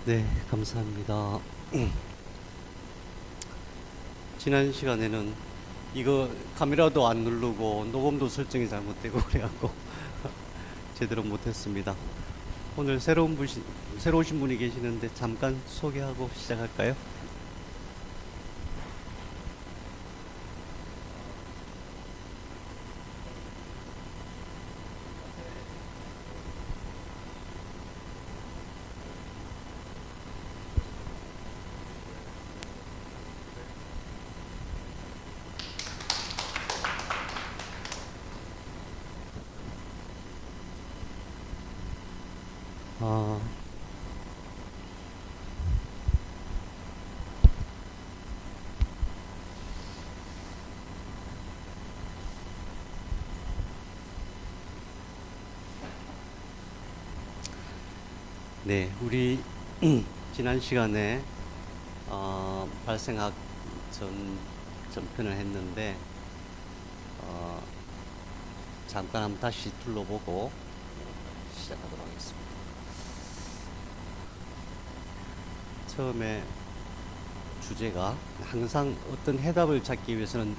네, 감사합니다. 지난 시간에는 이거 카메라도 안 누르고 녹음도 설정이 잘못되고 그래갖고 제대로 못했습니다. 오늘 새로 오신 분이 계시는데 잠깐 소개하고 시작할까요? 아, 네, 우리 지난 시간에 발생학 전편을 했는데 어, 잠깐 한번 다시 둘러보고 시작하도록 하겠습니다. 처음에 주제가 항상 어떤 해답을 찾기 위해서는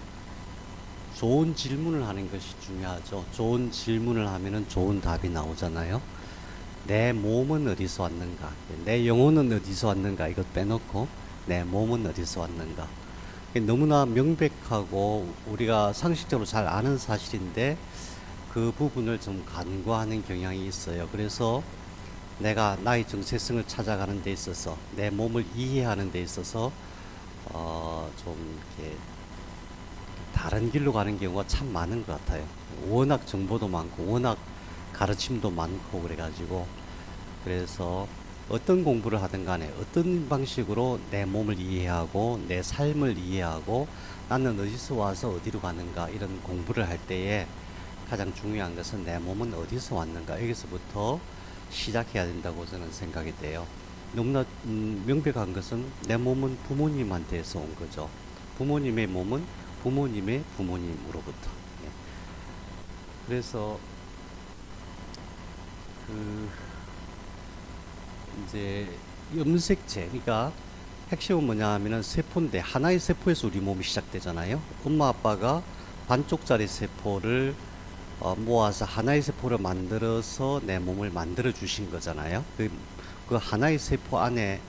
좋은 질문을 하는 것이 중요하죠. 좋은 질문을 하면은 좋은 답이 나오잖아요. 내 몸은 어디서 왔는가? 내 영혼은 어디서 왔는가? 이것 빼놓고 내 몸은 어디서 왔는가? 너무나 명백하고 우리가 상식적으로 잘 아는 사실인데 그 부분을 좀 간과하는 경향이 있어요. 그래서 내가 나의 정체성을 찾아가는 데 있어서 내 몸을 이해하는 데 있어서 좀 이렇게 다른 길로 가는 경우가 참 많은 것 같아요. 워낙 정보도 많고 워낙 가르침도 많고 그래가지고 그래서 어떤 공부를 하든 간에 어떤 방식으로 내 몸을 이해하고 내 삶을 이해하고 나는 어디서 와서 어디로 가는가 이런 공부를 할 때에 가장 중요한 것은 내 몸은 어디서 왔는가 여기서부터 시작해야 된다고 저는 생각이 돼요. 너무나 명백한 것은 내 몸은 부모님한테서 온 거죠. 부모님의 몸은 부모님의 부모님으로부터. 예. 그래서 그 이제 염색체, 그러니까 핵심은 뭐냐 하면은 세포인데 하나의 세포에서 우리 몸이 시작되잖아요. 엄마 아빠가 반쪽짜리 세포를 모아서 하나의 세포를 만들어서 내 몸을 만들어 주신 거잖아요. 그 하나의 세포 안에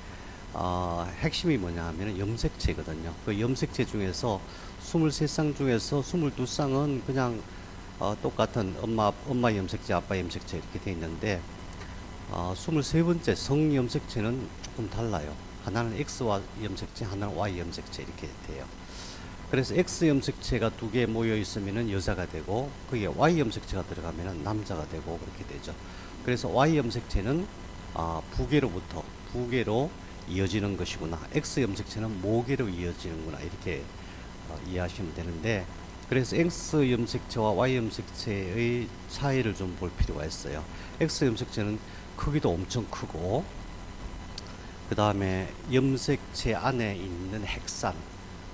핵심이 뭐냐 하면 염색체거든요. 그 염색체 중에서 23쌍 중에서 22쌍은 그냥 똑같은 엄마 염색체, 아빠 염색체 이렇게 돼 있는데 23번째 성 염색체는 조금 달라요. 하나는 X와 염색체, 하나는 Y 염색체 이렇게 돼요. 그래서 X 염색체가 두 개 모여 있으면은 여자가 되고 거기에 Y 염색체가 들어가면은 남자가 되고 그렇게 되죠. 그래서 Y 염색체는 부계로 이어지는 것이구나. X 염색체는 모계로 이어지는구나. 이렇게 이해하시면 되는데 그래서 X 염색체와 Y 염색체의 차이를 좀 볼 필요가 있어요. X 염색체는 크기도 엄청 크고 그 다음에 염색체 안에 있는 핵산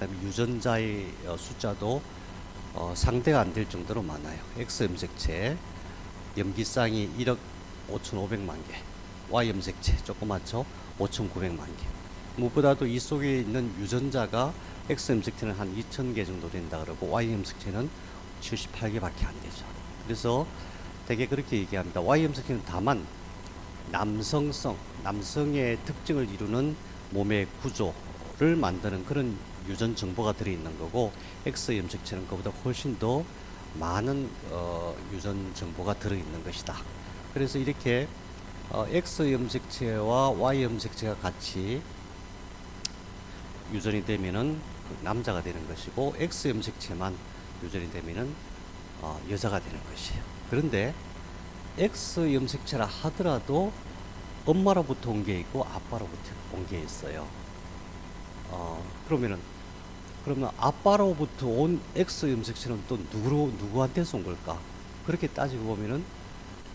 그다음에 유전자의 숫자도 상대가 안 될 정도로 많아요. X 염색체 염기쌍이 1억 5,500만 개, Y 염색체 조그맣죠? 5,900만 개. 무엇보다도 이 속에 있는 유전자가 X 염색체는 한 2,000개 정도 된다 그러고 Y 염색체는 78개밖에 안 되죠. 그래서 되게 그렇게 얘기합니다. Y 염색체는 다만 남성의 특징을 이루는 몸의 구조를 만드는 그런 유전 정보가 들어있는 거고 X 염색체는 그보다 훨씬 더 많은 유전 정보가 들어있는 것이다. 그래서 이렇게 X 염색체와 Y 염색체가 같이 유전이 되면은 남자가 되는 것이고 X 염색체만 유전이 되면은 여자가 되는 것이에요. 그런데 X 염색체라 하더라도 엄마로부터 온 게 있고 아빠로부터 온 게 있어요. 그러면 아빠로부터 온 X 염색체는 또 누구한테서 온 걸까? 그렇게 따지고 보면은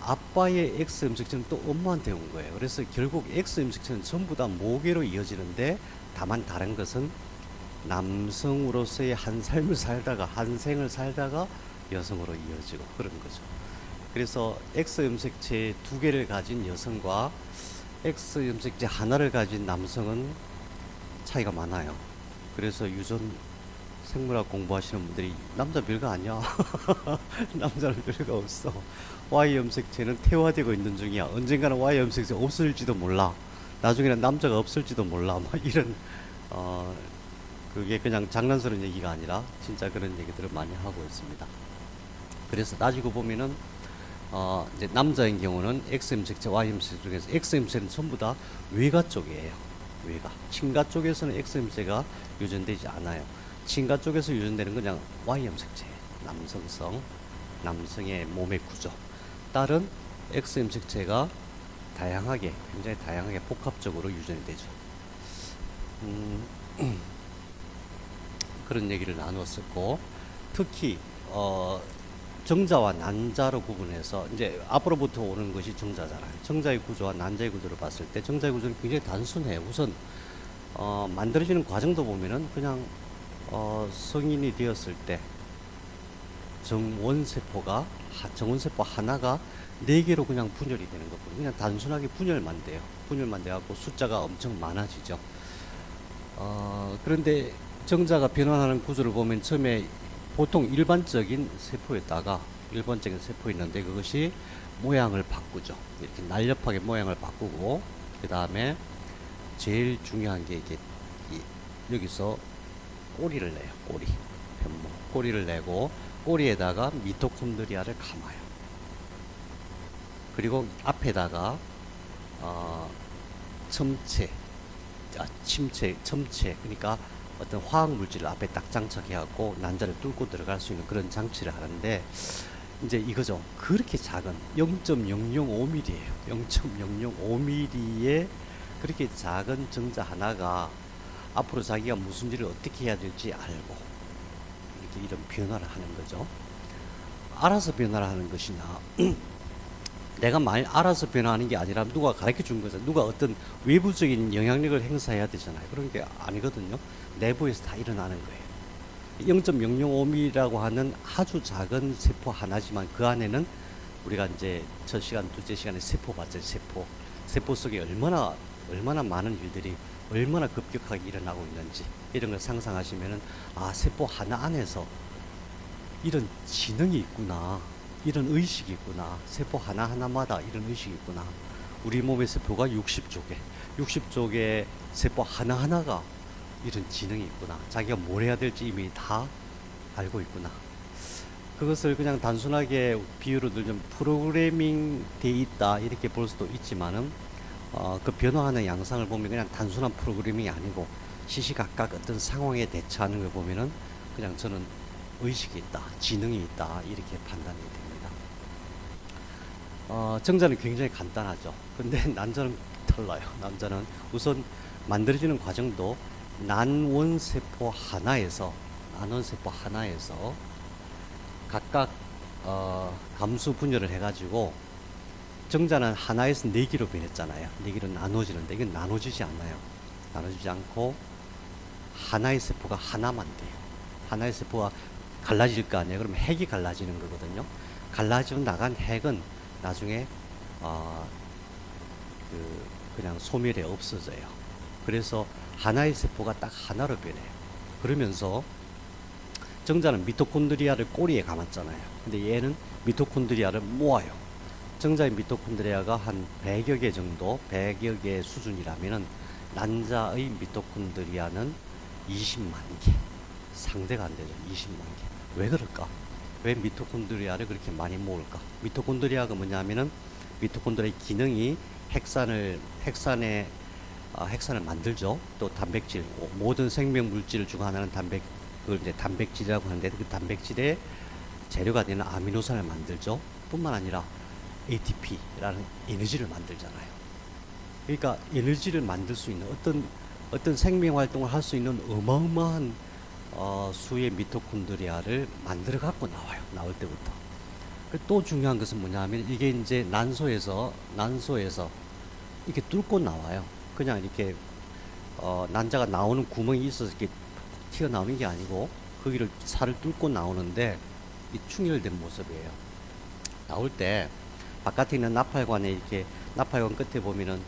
아빠의 X 염색체는 또 엄마한테 온 거예요. 그래서 결국 X 염색체는 전부 다 모계로 이어지는데 다만 다른 것은 남성으로서의 한 삶을 살다가 한 생을 살다가 여성으로 이어지고 그런 거죠. 그래서 X 염색체 두 개를 가진 여성과 X 염색체 하나를 가진 남성은 차이가 많아요. 그래서 유전 생물학 공부하시는 분들이 남자 별거 아니야. 남자는 별거 없어. Y 염색체는 퇴화되고 있는 중이야. 언젠가는 Y 염색체 없을지도 몰라. 나중에는 남자가 없을지도 몰라. 막 이런 그게 그냥 장난스러운 얘기가 아니라 진짜 그런 얘기들을 많이 하고 있습니다. 그래서 따지고 보면은 이제 남자인 경우는 X 염색체, Y 염색체 중에서 X 염색체는 전부 다 외가 쪽이에요. 외가. 친가 쪽에서는 X 염색체가 유전되지 않아요. 친가 쪽에서 유전되는 건 그냥 Y 염색체, 남성성, 남성의 몸의 구조. 다른 X 염색체가 다양하게, 굉장히 다양하게 복합적으로 유전이 되죠. 그런 얘기를 나누었었고, 특히 정자와 난자로 구분해서 이제 앞으로부터 오는 것이 정자잖아요. 정자의 구조와 난자의 구조를 봤을 때 정자의 구조는 굉장히 단순해요. 우선 만들어지는 과정도 보면은 그냥 성인이 되었을 때 정원세포가 정원세포 하나가 4개로 그냥 분열이 되는 것뿐. 그냥 단순하게 분열만 돼요. 분열만 돼갖고 숫자가 엄청 많아지죠. 그런데 정자가 변환하는 구조를 보면 처음에 보통 일반적인 세포였는데 그것이 모양을 바꾸죠. 이렇게 날렵하게 모양을 바꾸고 그 다음에 제일 중요한 게 이게 여기서 꼬리를 내요. 꼬리를 내고 꼬리에다가 미토콘드리아를 감아요. 그리고 앞에다가 첨체 그러니까 어떤 화학 물질을 앞에 딱 장착해갖고 난자를 뚫고 들어갈 수 있는 그런 장치를 하는데 이제 이거죠. 그렇게 작은 0.005mm예요. 0.005mm의 그렇게 작은 정자 하나가 앞으로 자기가 무슨 일을 어떻게 해야 될지 알고 이렇게 이런 변화를 하는 거죠. 알아서 변화를 하는 것이냐 내가 많이 알아서 변화하는 게 아니라 누가 가르쳐 준 거죠. 누가 어떤 외부적인 영향력을 행사해야 되잖아요. 그런 게 아니거든요. 내부에서 다 일어나는 거예요. 0.005mm라고 하는 아주 작은 세포 하나지만 그 안에는 우리가 이제 첫 시간, 둘째 시간에 세포 봤죠. 세포 속에 얼마나 많은 일들이 얼마나 급격하게 일어나고 있는지 이런 걸 상상하시면은 세포 하나 안에서 이런 지능이 있구나. 이런 의식이 있구나. 세포 하나하나마다 이런 의식이 있구나. 우리 몸의 세포가 60쪽의 세포 하나하나가 이런 지능이 있구나. 자기가 뭘 해야 될지 이미 다 알고 있구나. 그것을 그냥 단순하게 비유로 들면 프로그래밍 돼 있다 이렇게 볼 수도 있지만은 그 변화하는 양상을 보면 그냥 단순한 프로그래밍이 아니고 시시각각 어떤 상황에 대처하는 걸 보면은 그냥 저는 의식이 있다, 지능이 있다 이렇게 판단이 됩니다. 정자는 굉장히 간단하죠. 근데 난자는 달라요. 난자는 우선 만들어지는 과정도 난원세포 하나에서 각각 감수 분열을 해가지고 정자는 하나에서 4개로 변했잖아요. 4개로 나눠지는데 이건 나눠지지 않아요. 나눠지지 않고 하나의 세포가 하나만 돼요. 하나의 세포가 갈라질 거 아니에요. 그럼 핵이 갈라지는 거거든요. 갈라지고 나간 핵은 나중에 그냥 소멸에 없어져요. 그래서 하나의 세포가 딱 하나로 변해요. 그러면서 정자는 미토콘드리아를 꼬리에 감았잖아요. 근데 얘는 미토콘드리아를 모아요. 정자의 미토콘드리아가 한 100여 개 정도, 100여 개 수준이라면은 난자의 미토콘드리아는 20만 개. 상대가 안 되죠. 20만 개. 왜 그럴까? 왜 미토콘드리아를 그렇게 많이 모을까? 미토콘드리아가 뭐냐면은 미토콘드리아의 기능이 핵산을 만들죠. 또 단백질, 모든 생명 물질 중 하나는 그걸 이제 단백질이라고 하는데 그 단백질의 재료가 되는 아미노산을 만들죠. 뿐만 아니라 ATP라는 에너지를 만들잖아요. 그러니까 에너지를 만들 수 있는 어떤 생명 활동을 할 수 있는 어마어마한 수의 미토콘드리아를 만들어 갖고 나올 때부터. 또 중요한 것은 뭐냐면 이게 이제 난소에서 이렇게 뚫고 나와요. 그냥 이렇게 난자가 나오는 구멍이 있어서 이렇게 튀어나오는 게 아니고 거기를 살을 뚫고 나오는데 이 충혈된 모습이에요. 나올 때 바깥에 있는 나팔관 끝에 보면은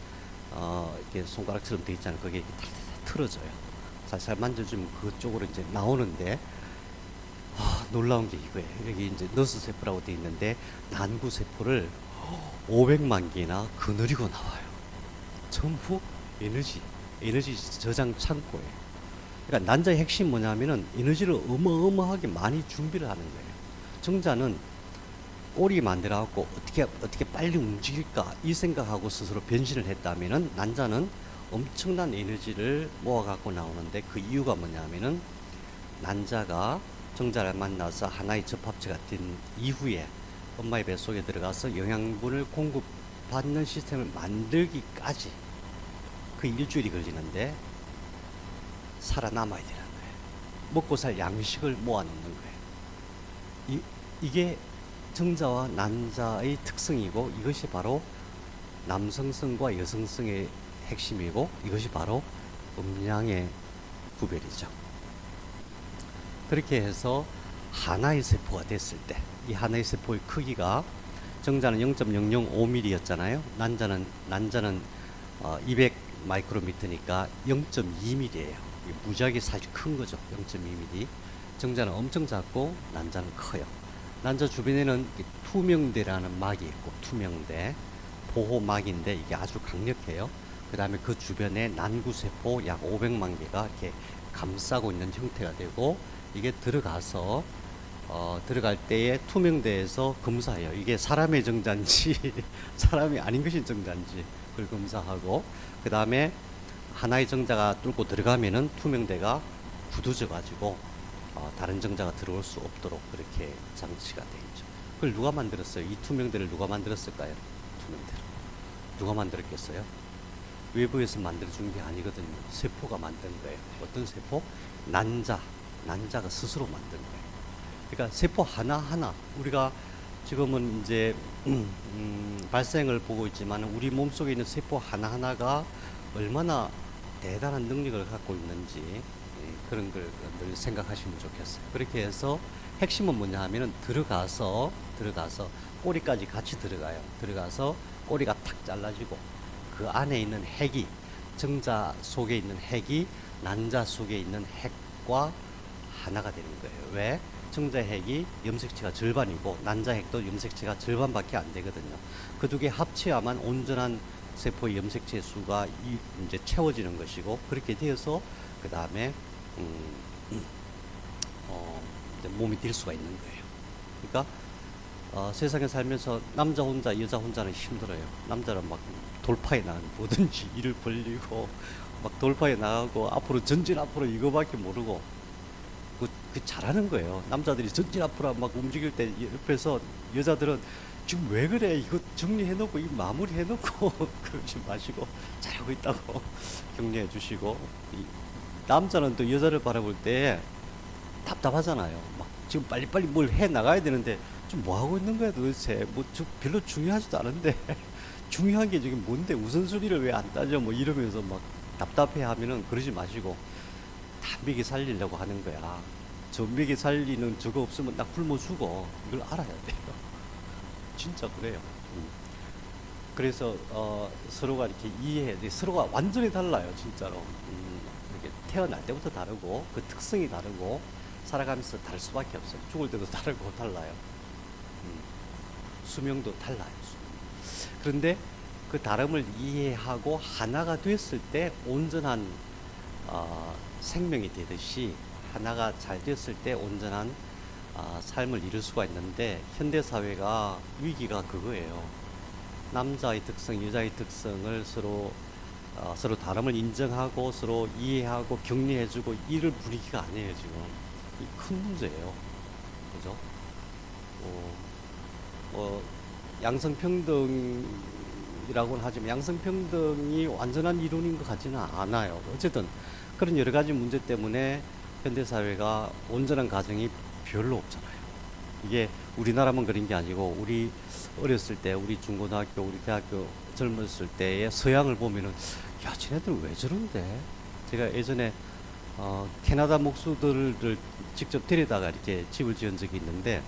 이렇게 손가락처럼 돼 있잖아요. 그게 이렇게 탈탈탈 틀어져요. 살살 만져주면 그쪽으로 이제 나오는데, 놀라운 게 이거예요. 여기 이제 너스 세포라고 돼 있는데 난구 세포를 500만 개나 거느리고 나와요. 전부 에너지 저장 창고예요. 그러니까 난자의 핵심 뭐냐면은 에너지를 어마어마하게 많이 준비를 하는 거예요. 정자는 꼬리 만들어 갖고 어떻게 빨리 움직일까 이 생각하고 스스로 변신을 했다면은, 난자는 엄청난 에너지를 모아 갖고 나오는데, 그 이유가 뭐냐면은 난자가 정자를 만나서 하나의 접합체가 된 이후에 엄마의 뱃속에 들어가서 영양분을 공급받는 시스템을 만들기까지 그 일주일이 걸리는데 살아남아야 되는 거예요. 먹고 살 양식을 모아놓는 거예요. 이게 정자와 난자의 특성이고, 이것이 바로 남성성과 여성성의 핵심이고, 이것이 바로 음양의 구별이죠. 그렇게 해서 하나의 세포가 됐을 때, 이 하나의 세포의 크기가 정자는 0.005mm였잖아요. 난자는 200 마이크로미터니까 0.2mm예요. 무지하게 사실 큰 거죠. 0.2mm. 정자는 엄청 작고 난자는 커요. 난자 주변에는 투명대라는 막이 있고, 투명대 보호막인데 이게 아주 강력해요. 그 다음에 그 주변에 난구세포 약 500만 개가 이렇게 감싸고 있는 형태가 되고, 이게 들어가서 들어갈 때에 투명대에서 검사해요. 이게 사람의 정자인지 사람이 아닌 것이 정자인지 그걸 검사하고, 그 다음에 하나의 정자가 뚫고 들어가면은 투명대가 굳어져 가지고 다른 정자가 들어올 수 없도록 그렇게 장치가 되어 있죠. 그걸 누가 만들었어요? 이 투명대를 누가 만들었을까요? 투명대를 누가 만들었겠어요? 외부에서 만들어준 게 아니거든요. 세포가 만든 거예요. 어떤 세포? 난자가 스스로 만든 거예요. 그러니까 세포 하나하나, 우리가 지금은 이제 발생을 보고 있지만 우리 몸속에 있는 세포 하나하나가 얼마나 대단한 능력을 갖고 있는지, 그런 걸 늘 생각하시면 좋겠어요. 그렇게 해서 핵심은 뭐냐 하면은 들어가서 꼬리까지 같이 들어가요. 들어가서 꼬리가 탁 잘라지고 그 안에 있는 핵이, 정자 속에 있는 핵이 난자 속에 있는 핵과 하나가 되는 거예요. 왜? 정자 핵이 염색체가 절반이고 난자 핵도 염색체가 절반밖에 안 되거든요. 그 두 개 합쳐야만 온전한 세포의 염색체 수가 이제 채워지는 것이고, 그렇게 되어서 그 다음에 몸이 될 수가 있는 거예요. 그러니까 세상에 살면서 남자 혼자 여자 혼자는 힘들어요. 남자는 막 돌파해 나가는, 뭐든지 일을 벌리고 막 돌파해 나가고 앞으로 전진 앞으로 이거밖에 모르고 그 잘하는 거예요. 남자들이 전진 앞으로 막 움직일 때 옆에서 여자들은 지금 왜 그래, 이거 정리해놓고 이 마무리해놓고 그러지 마시고 잘하고 있다고 격려해 주시고, 남자는 또 여자를 바라볼 때 답답하잖아요. 막 지금 빨리빨리 뭘 해 나가야 되는데 좀 뭐 하고 있는 거야 도대체, 뭐 별로 중요하지도 않은데 중요한 게 지금 뭔데 우선순위를 왜 안 따져, 뭐 이러면서 막 답답해 하면은 그러지 마시고 단백이 살리려고 하는 거야. 전백이 살리는 저거 없으면 딱 굶어 죽어. 이걸 알아야 돼요. 진짜 그래요. 그래서 서로가 이렇게 이해해. 서로가 완전히 달라요, 진짜로. 이렇게 태어날 때부터 다르고 그 특성이 다르고 살아가면서 다를 수밖에 없어요. 죽을 때도 다르고 달라요. 수명도 달라요. 그런데 그 다름을 이해하고 하나가 됐을 때 온전한 생명이 되듯이, 하나가 잘 됐을 때 온전한 삶을 이룰 수가 있는데, 현대사회가 위기가 그거예요. 남자의 특성, 여자의 특성을 서로 다름을 인정하고 서로 이해하고 격려해주고 이럴 분위기가 아니에요. 지금 큰 문제예요. 그죠? 양성평등이라고는 하지만 양성평등이 완전한 이론인 것 같지는 않아요. 어쨌든 그런 여러 가지 문제 때문에 현대사회가 온전한 가정이 별로 없잖아요. 이게 우리나라만 그런 게 아니고, 우리 어렸을 때, 우리 중고등학교, 우리 대학교 젊었을 때의 서양을 보면은, 야, 쟤네들 왜 저런데? 제가 예전에 캐나다 목수들을 직접 데려다가 이렇게 집을 지은 적이 있는데,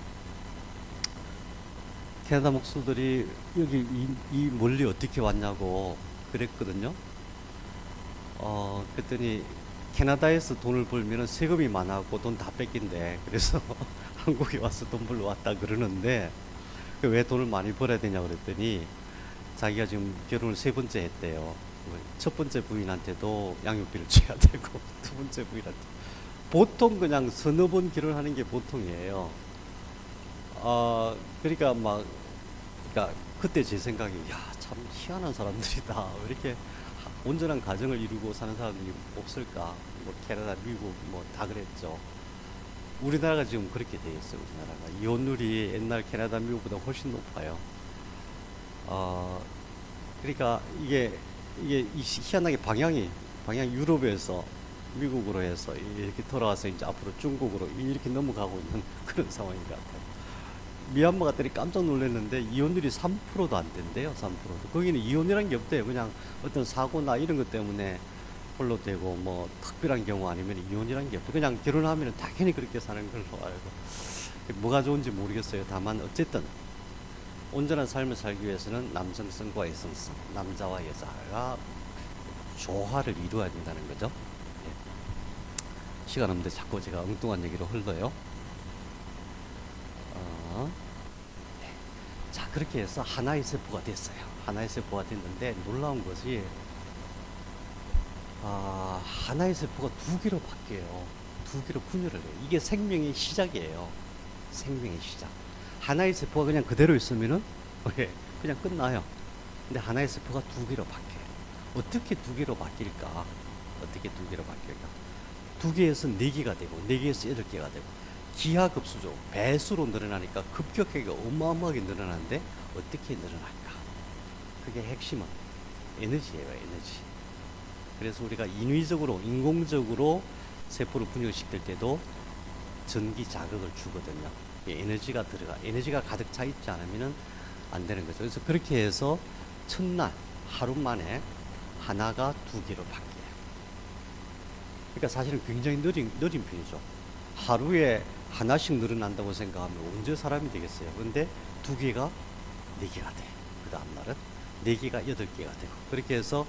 캐나다 목수들이 여기 이 멀리 어떻게 왔냐고 그랬거든요. 그랬더니 캐나다에서 돈을 벌면은 세금이 많아갖고 돈 다 뺏긴대. 그래서 한국에 와서 돈 벌러 왔다 그러는데 왜 돈을 많이 벌어야 되냐 그랬더니 자기가 지금 결혼을 세 번째 했대요. 첫 번째 부인한테도 양육비를 줘야 되고 두 번째 부인한테 보통 그냥 서너 번 결혼하는 게 보통이에요. 그러니까 막 그러니까 그때 제 생각이 야, 참 희한한 사람들이다. 왜 이렇게 온전한 가정을 이루고 사는 사람들이 없을까? 뭐 캐나다, 미국 뭐 다 그랬죠. 우리나라가 지금 그렇게 돼 있어요. 우리나라가 이혼율이 옛날 캐나다, 미국보다 훨씬 높아요. 어, 그러니까 이게 희한하게 방향 유럽에서 미국으로 해서 이렇게 돌아와서 이제 앞으로 중국으로 이렇게 넘어가고 있는 그런 상황인 것 같아요. 미얀마 갔더니 깜짝 놀랐는데 이혼율이 3%도 안 된대요. 3%도. 거기는 이혼이란 게 없대요. 그냥 어떤 사고나 이런 것 때문에 홀로 되고 뭐 특별한 경우 아니면 이혼이란 게 없고 그냥 결혼하면 당연히 그렇게 사는 걸로 알고 뭐가 좋은지 모르겠어요. 다만 어쨌든 온전한 삶을 살기 위해서는 남성성과 여성성, 남자와 여자가 조화를 이루어야 된다는 거죠. 예. 시간 없는데 자꾸 제가 엉뚱한 얘기로 흘러요. 네. 자, 그렇게 해서 하나의 세포가 됐어요. 하나의 세포가 됐는데 놀라운 것이 하나의 세포가 두 개로 바뀌어요. 두 개로 분열을 해요. 이게 생명의 시작이에요. 생명의 시작. 하나의 세포가 그냥 그대로 있으면은 그냥 끝나요. 근데 하나의 세포가 두 개로 바뀌어요. 어떻게 두 개로 바뀔까? 어떻게 두 개로 바뀔까? 두 개에서 네 개가 되고 네 개에서 여덟 개가 되고 기하급수죠. 배수로 늘어나니까 급격하게 어마어마하게 늘어나는데 어떻게 늘어날까? 그게 핵심은 에너지예요. 에너지. 그래서 우리가 인위적으로 인공적으로 세포를 분열시킬 때도 전기 자극을 주거든요. 에너지가 에너지가 가득 차 있지 않으면 안 되는 거죠. 그래서 그렇게 해서 첫날 하루 만에 하나가 두 개로 바뀌어요. 그러니까 사실은 굉장히 느린 편이죠. 하루에 하나씩 늘어난다고 생각하면 언제 사람이 되겠어요. 근데 두 개가 네 개가 돼. 그 다음 날은 네 개가 여덟 개가 되고 그렇게 해서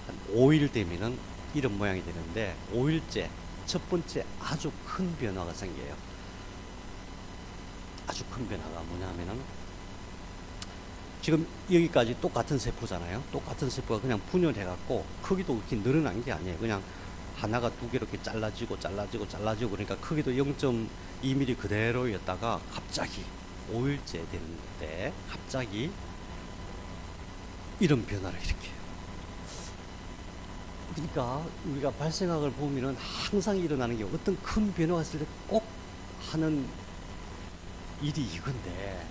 한 5일 되면은 이런 모양이 되는데 5일째 첫 번째 아주 큰 변화가 생겨요. 아주 큰 변화가 뭐냐면은 지금 여기까지 똑같은 세포잖아요. 똑같은 세포가 그냥 분열해갖고 크기도 그렇게 늘어난 게 아니에요. 그냥 하나가 두 개로 이렇게 잘라지고 그러니까 크기도 0.2mm 그대로였다가 갑자기 5일째 됐는데 갑자기 이런 변화를 일으켜요. 그러니까 우리가 발생학을 보면은 항상 일어나는 게 어떤 큰 변화가 있을 때 꼭 하는 일이 이건데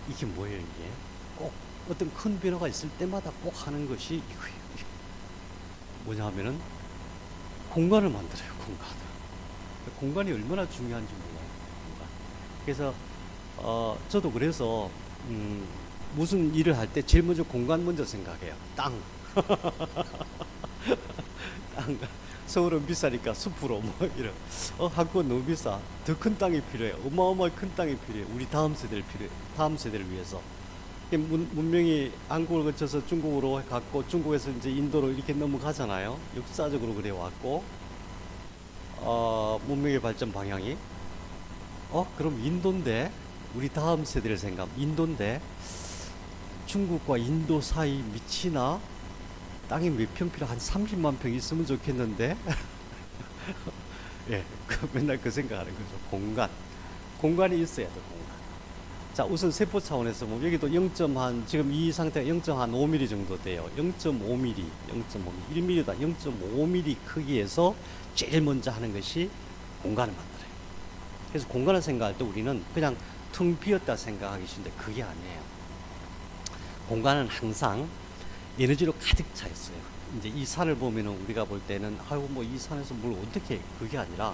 이게 뭐예요 이게? 꼭 어떤 큰 변화가 있을 때마다 꼭 하는 것이 이거예요. 뭐냐 하면은 공간을 만들어요. 공간이 얼마나 중요한지 몰라요. 공간. 그래서 저도 그래서 무슨 일을 할 때 제일 먼저 공간 먼저 생각해요. 땅. 땅. 서울은 비싸니까 숲으로 뭐 이런. 한국은 너무 비싸. 더 큰 땅이 필요해. 어마어마하게 큰 땅이 필요해. 우리 다음 세대를 위해서. 문명이 한국을 거쳐서 중국으로 갔고 중국에서 이제 인도로 이렇게 넘어가잖아요. 역사적으로 그래 왔고 문명의 발전 방향이 그럼 인도인데 우리 다음 세대를 생각하면 인도인데 중국과 인도 사이 미치나 땅이 몇 평 필요 한 30만 평 있으면 좋겠는데 예, 맨날 그 생각하는 거죠. 공간이 있어야 돼. 공간. 자, 우선 세포 차원에서 뭐 여기도 0. 지금 이 상태가 0.5mm 정도 돼요. 0.5mm, 1mm다. 0.5mm 크기에서 제일 먼저 하는 것이 공간을 만들어요. 그래서 공간을 생각할 때 우리는 그냥 텅 비었다 생각하기 쉬운데 그게 아니에요. 공간은 항상 에너지로 가득 차 있어요. 이제 이 산을 보면은 우리가 볼 때는 아이고 뭐 이 산에서 뭘 어떻게 그게 아니라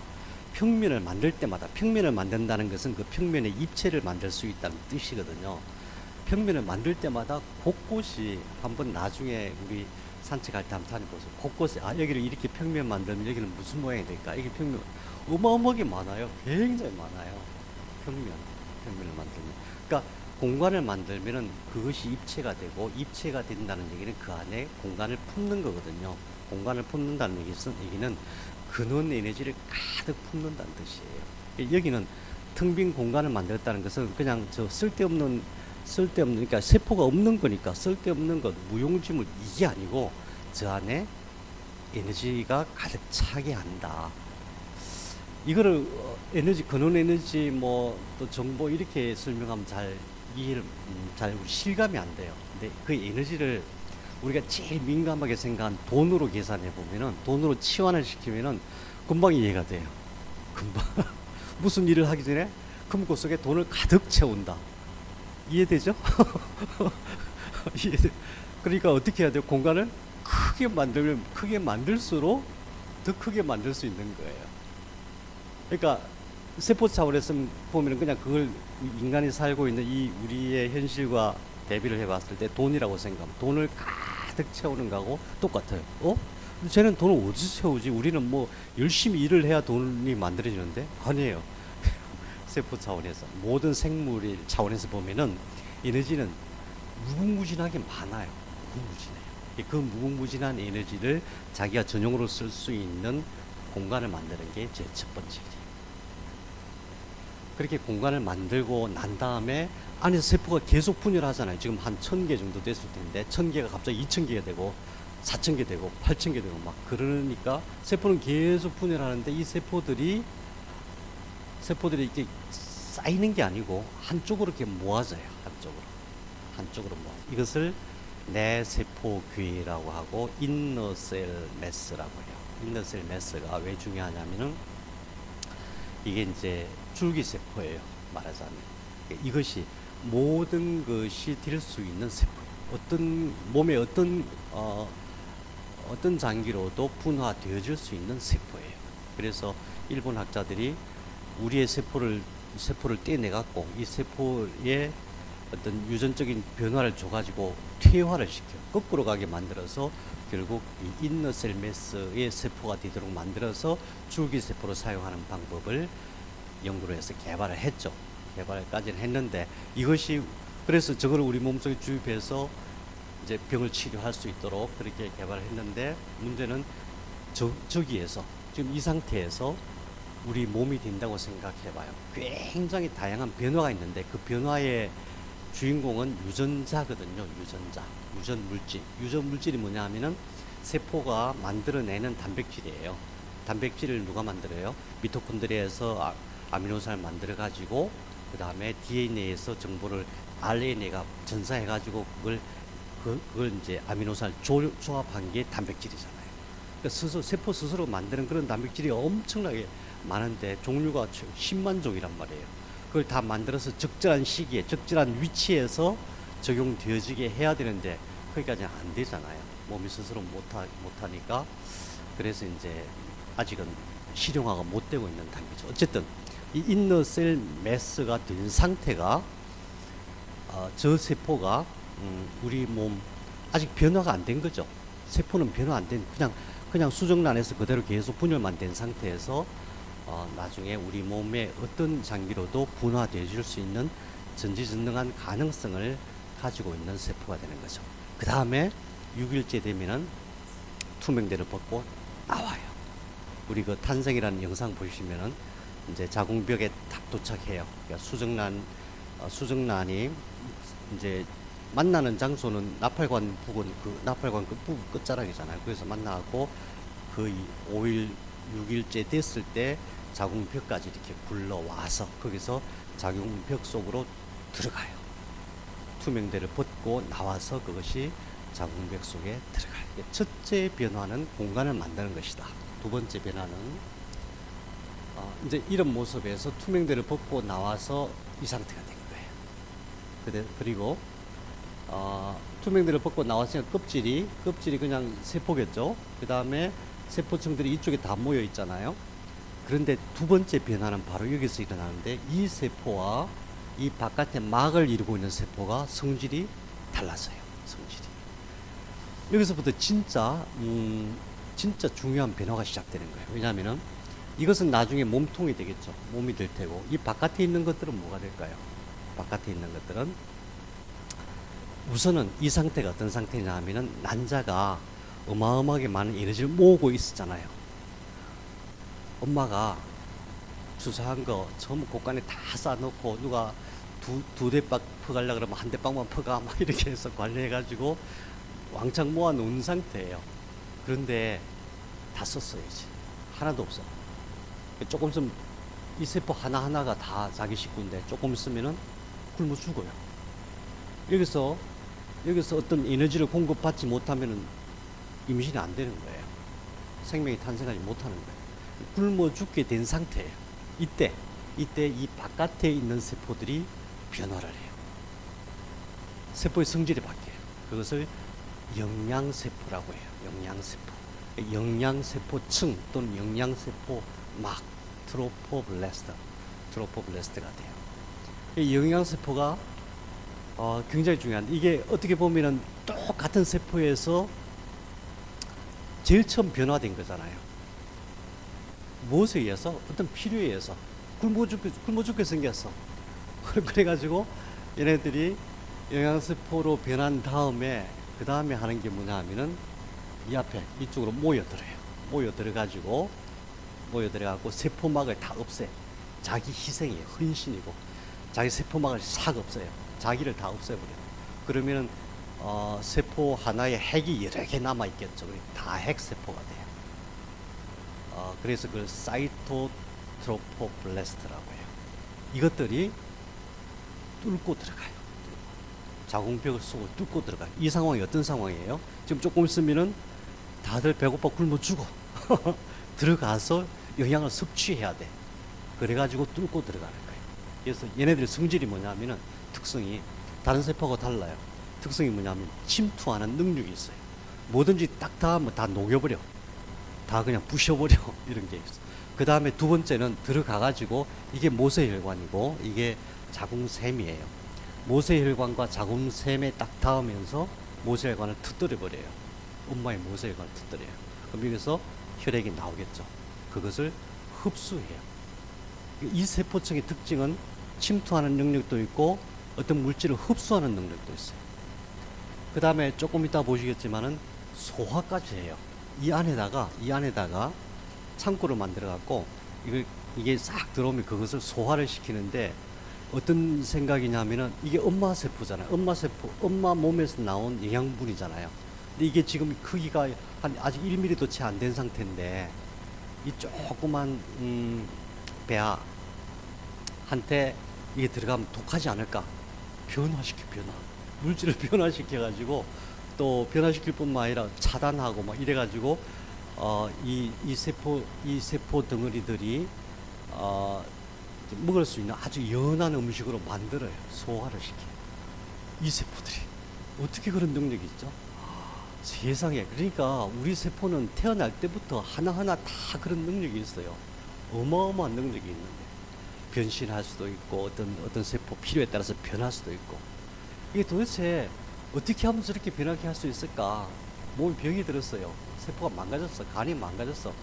평면을 만들 때마다 평면을 만든다는 것은 그 평면의 입체를 만들 수 있다는 뜻이거든요. 평면을 만들 때마다 곳곳이 한번 나중에 우리 산책할 때 한번 다녀보세요. 곳곳에 여기를 이렇게 평면 만들면 여기는 무슨 모양이 될까? 이게 평면 어마어마하게 많아요. 굉장히 많아요. 평면을 만들면. 그러니까 공간을 만들면은 그것이 입체가 되고, 입체가 된다는 얘기는 그 안에 공간을 품는 거거든요. 공간을 품는다는 얘기는 근원 에너지를 가득 품는다는 뜻이에요. 여기는 텅 빈 공간을 만들었다는 것은 그냥 저 쓸데없는, 그러니까 세포가 없는 거니까 쓸데없는 것, 무용지물, 이게 아니고 저 안에 에너지가 가득 차게 한다. 이거를 에너지, 근원 에너지, 뭐 또 정보 이렇게 설명하면 잘 이해를, 잘 실감이 안 돼요. 근데 그 에너지를 우리가 제일 민감하게 생각한 돈으로 계산해 보면은, 돈으로 치환을 시키면은 금방 이해가 돼요. 금방. 무슨 일을 하기 전에 금고 속에 돈을 가득 채운다. 이해되죠? 이해돼. 그러니까 어떻게 해야 돼요? 공간을 크게 만들면 크게 만들수록 더 크게 만들 수 있는 거예요. 그러니까 세포 차원에서 보면 그냥 그걸 인간이 살고 있는 이 우리의 현실과 대비를 해봤을 때 돈이라고 생각하면 돈을 가득 채우는 거하고 똑같아요. 쟤는 돈을 어디서 채우지? 우리는 뭐 열심히 일을 해야 돈이 만들어지는데? 아니에요. 세포 차원에서, 모든 생물 차원에서 보면은 에너지는 무궁무진하게 많아요. 무궁무진해요. 그 무궁무진한 에너지를 자기가 전용으로 쓸 수 있는 공간을 만드는 게 제 첫 번째 일이에요. 그렇게 공간을 만들고 난 다음에 안에서 세포가 계속 분열하잖아요. 지금 한 1000개 정도 됐을 텐데 1000개가 갑자기 2000개가 되고 4000개 되고 8000개 되고 막 그러니까 세포는 계속 분열하는데, 이 세포들이 이렇게 쌓이는 게 아니고 한쪽으로 이렇게 모아져요. 한쪽으로 모아. 이것을 내세포괴라고 하고 인너셀 매스라고 해요. 인너셀 매스가 왜 중요하냐면은 이게 이제 줄기세포예요. 말하자면 이것이 모든 것이 될 수 있는 세포예요. 어떤 몸의 어떤 장기로도 분화되어질 수 있는 세포예요. 그래서 일본 학자들이 우리의 세포를 떼내갖고 이 세포의 어떤 유전적인 변화를 줘가지고 퇴화를 시켜 거꾸로 가게 만들어서 결국 이 인너셀 매스의 세포가 되도록 만들어서 줄기세포로 사용하는 방법을 연구를 해서 개발을 했죠. 개발까지는 했는데, 이것이 그래서 저걸 우리 몸속에 주입해서 이제 병을 치료할 수 있도록 그렇게 개발을 했는데, 문제는 저기에서 지금 이 상태에서 우리 몸이 된다고 생각해봐요. 굉장히 다양한 변화가 있는데 그 변화의 주인공은 유전자거든요. 유전물질. 유전물질이 뭐냐 하면은 세포가 만들어내는 단백질이에요. 단백질을 누가 만들어요? 미토콘드리아에서 아미노산을 만들어 가지고 그 다음에 DNA에서 정보를 RNA가 전사해 가지고 그걸 이제 아미노산을 조합한 게 단백질이잖아요. 그러니까 세포 스스로 만드는 그런 단백질이 엄청나게 많은데 종류가 10만 종이란 말이에요. 그걸 다 만들어서 적절한 시기에 적절한 위치에서 적용되어지게 해야 되는데 거기까지는 안 되잖아요. 몸이 스스로 못하니까. 그래서 이제 아직은 실용화가 못 되고 있는 단계죠. 어쨌든 이 인너셀 매스가 된 상태가 저 세포가 우리 몸 아직 변화가 안 된 거죠. 세포는 변화 안 된 그냥 수정란에서 그대로 계속 분열만 된 상태에서 나중에 우리 몸의 어떤 장기로도 분화되어질 수 있는 전지전능한 가능성을 가지고 있는 세포가 되는 거죠. 그 다음에 6일째 되면은 투명대를 벗고 나와요. 우리 그 탄생이라는 영상 보시면은 이제 자궁벽에 딱 도착해요. 그러니까 수정란이 이제 만나는 장소는 나팔관 부근, 나팔관 그 부분 끝자락이잖아요. 그래서 만나고 그 5일, 6일째 됐을 때 자궁벽까지 이렇게 굴러와서 거기서 자궁벽 속으로 들어가요. 투명대를 벗고 나와서 그것이 자궁벽 속에 들어가요. 첫째 변화는 공간을 만드는 것이다. 두 번째 변화는 이제 이런 모습에서 투명대를 벗고 나와서 이 상태가 된 거예요. 그리고 투명대를 벗고 나왔으니까 껍질이 그냥 세포겠죠. 그 다음에 세포층들이 이쪽에 다 모여 있잖아요. 그런데 두 번째 변화는 바로 여기서 일어나는데, 이 세포와 이 바깥에 막을 이루고 있는 세포가 성질이 달라져요. 성질이. 여기서부터 진짜 중요한 변화가 시작되는 거예요. 왜냐하면은 이것은 나중에 몸통이 되겠죠. 몸이 될 테고, 이 바깥에 있는 것들은 뭐가 될까요? 바깥에 있는 것들은 우선은 이 상태가 어떤 상태냐 하면은 난자가 어마어마하게 많은 에너지를 모으고 있었잖아요. 엄마가 주사한 거 전부 곳간에 다 쌓아놓고 누가 두 대박 퍼가려고 그러면 한 대박만 퍼가 막 이렇게 해서 관리해가지고 왕창 모아 놓은 상태예요. 그런데 다 썼어요. 이제 하나도 없어. 조금 있으면 이 세포 하나하나가 다 자기 식구인데 조금 있으면은 굶어 죽어요. 여기서 어떤 에너지를 공급받지 못하면은 임신이 안 되는 거예요. 생명이 탄생하지 못하는 거예요. 굶어 죽게 된 상태예요. 이때 이 바깥에 있는 세포들이 변화를 해요. 세포의 성질이 바뀌어요. 그것을 영양세포라고 해요. 영양세포. 영양세포층 또는 영양세포 막 트로포블레스트가 돼요. 이 영양세포가 굉장히 중요한데, 이게 어떻게 보면은 똑같은 세포에서 제일 처음 변화된 거잖아요. 무엇에 의해서? 어떤 필요에 의해서. 굶어 죽게 생겼어. 그래가지고 얘네들이 영양세포로 변한 다음에 그 다음에 하는 게 뭐냐 하면은 이 앞에 이쪽으로 모여들어가지고 세포막을 다 없애. 자기 희생이에요. 헌신이고 자기 세포막을 싹 없애요. 자기를 다 없애버려요. 그러면은 세포 하나에 핵이 여러 개 남아 있겠죠. 다 핵세포가 돼요. 그래서 그걸 사이토트로포블레스트라고 해요. 이것들이 뚫고 들어가요. 자궁벽을 쏘고 뚫고 들어가요. 이 상황이 어떤 상황이에요? 지금 조금 있으면은 다들 배고파 굶어 죽어. 들어가서 영양을 섭취해야 돼. 그래가지고 뚫고 들어가는 거예요. 그래서 얘네들의 성질이 뭐냐면은 특성이 다른 세포하고 달라요. 특성이 뭐냐면 침투하는 능력이 있어요. 뭐든지 딱 닿으면 다 녹여버려. 다 그냥 부셔버려. 이런 게 있어. 그 다음에 두 번째는 들어가가지고 이게 모세혈관이고 이게 자궁샘이에요. 모세혈관과 자궁샘에 딱 닿으면서 모세혈관을 터뜨려버려요. 엄마의 모세혈관을 터뜨려요. 그럼 여기서 혈액이 나오겠죠. 그것을 흡수해요. 이 세포층의 특징은 침투하는 능력도 있고 어떤 물질을 흡수하는 능력도 있어요. 그 다음에 조금 이따 보시겠지만은 소화까지 해요. 이 안에다가 창고를 만들어 갖고 이게 싹 들어오면 그것을 소화를 시키는데, 어떤 생각이냐면은 이게 엄마 세포잖아요. 엄마 몸에서 나온 영양분이잖아요. 근데 이게 지금 크기가 아직 1mm도 채 안 된 상태인데 이 조그만 배아한테 이게 들어가면 독하지 않을까? 물질을 변화시켜가지고 또 변화시킬 뿐만 아니라 차단하고 막 이래가지고 이 세포 덩어리들이 먹을 수 있는 아주 연한 음식으로 만들어요. 소화를 시켜요. 이 세포들이 어떻게 그런 능력이 있죠? 세상에. 그러니까 우리 세포는 태어날 때부터 하나하나 다 그런 능력이 있어요. 어마어마한 능력이 있는데 변신할 수도 있고 어떤 세포 필요에 따라서 변할 수도 있고, 이게 도대체 어떻게 하면 저렇게 변하게 할 수 있을까? 몸에 병이 들었어요. 세포가 망가졌어. 간이 망가졌어.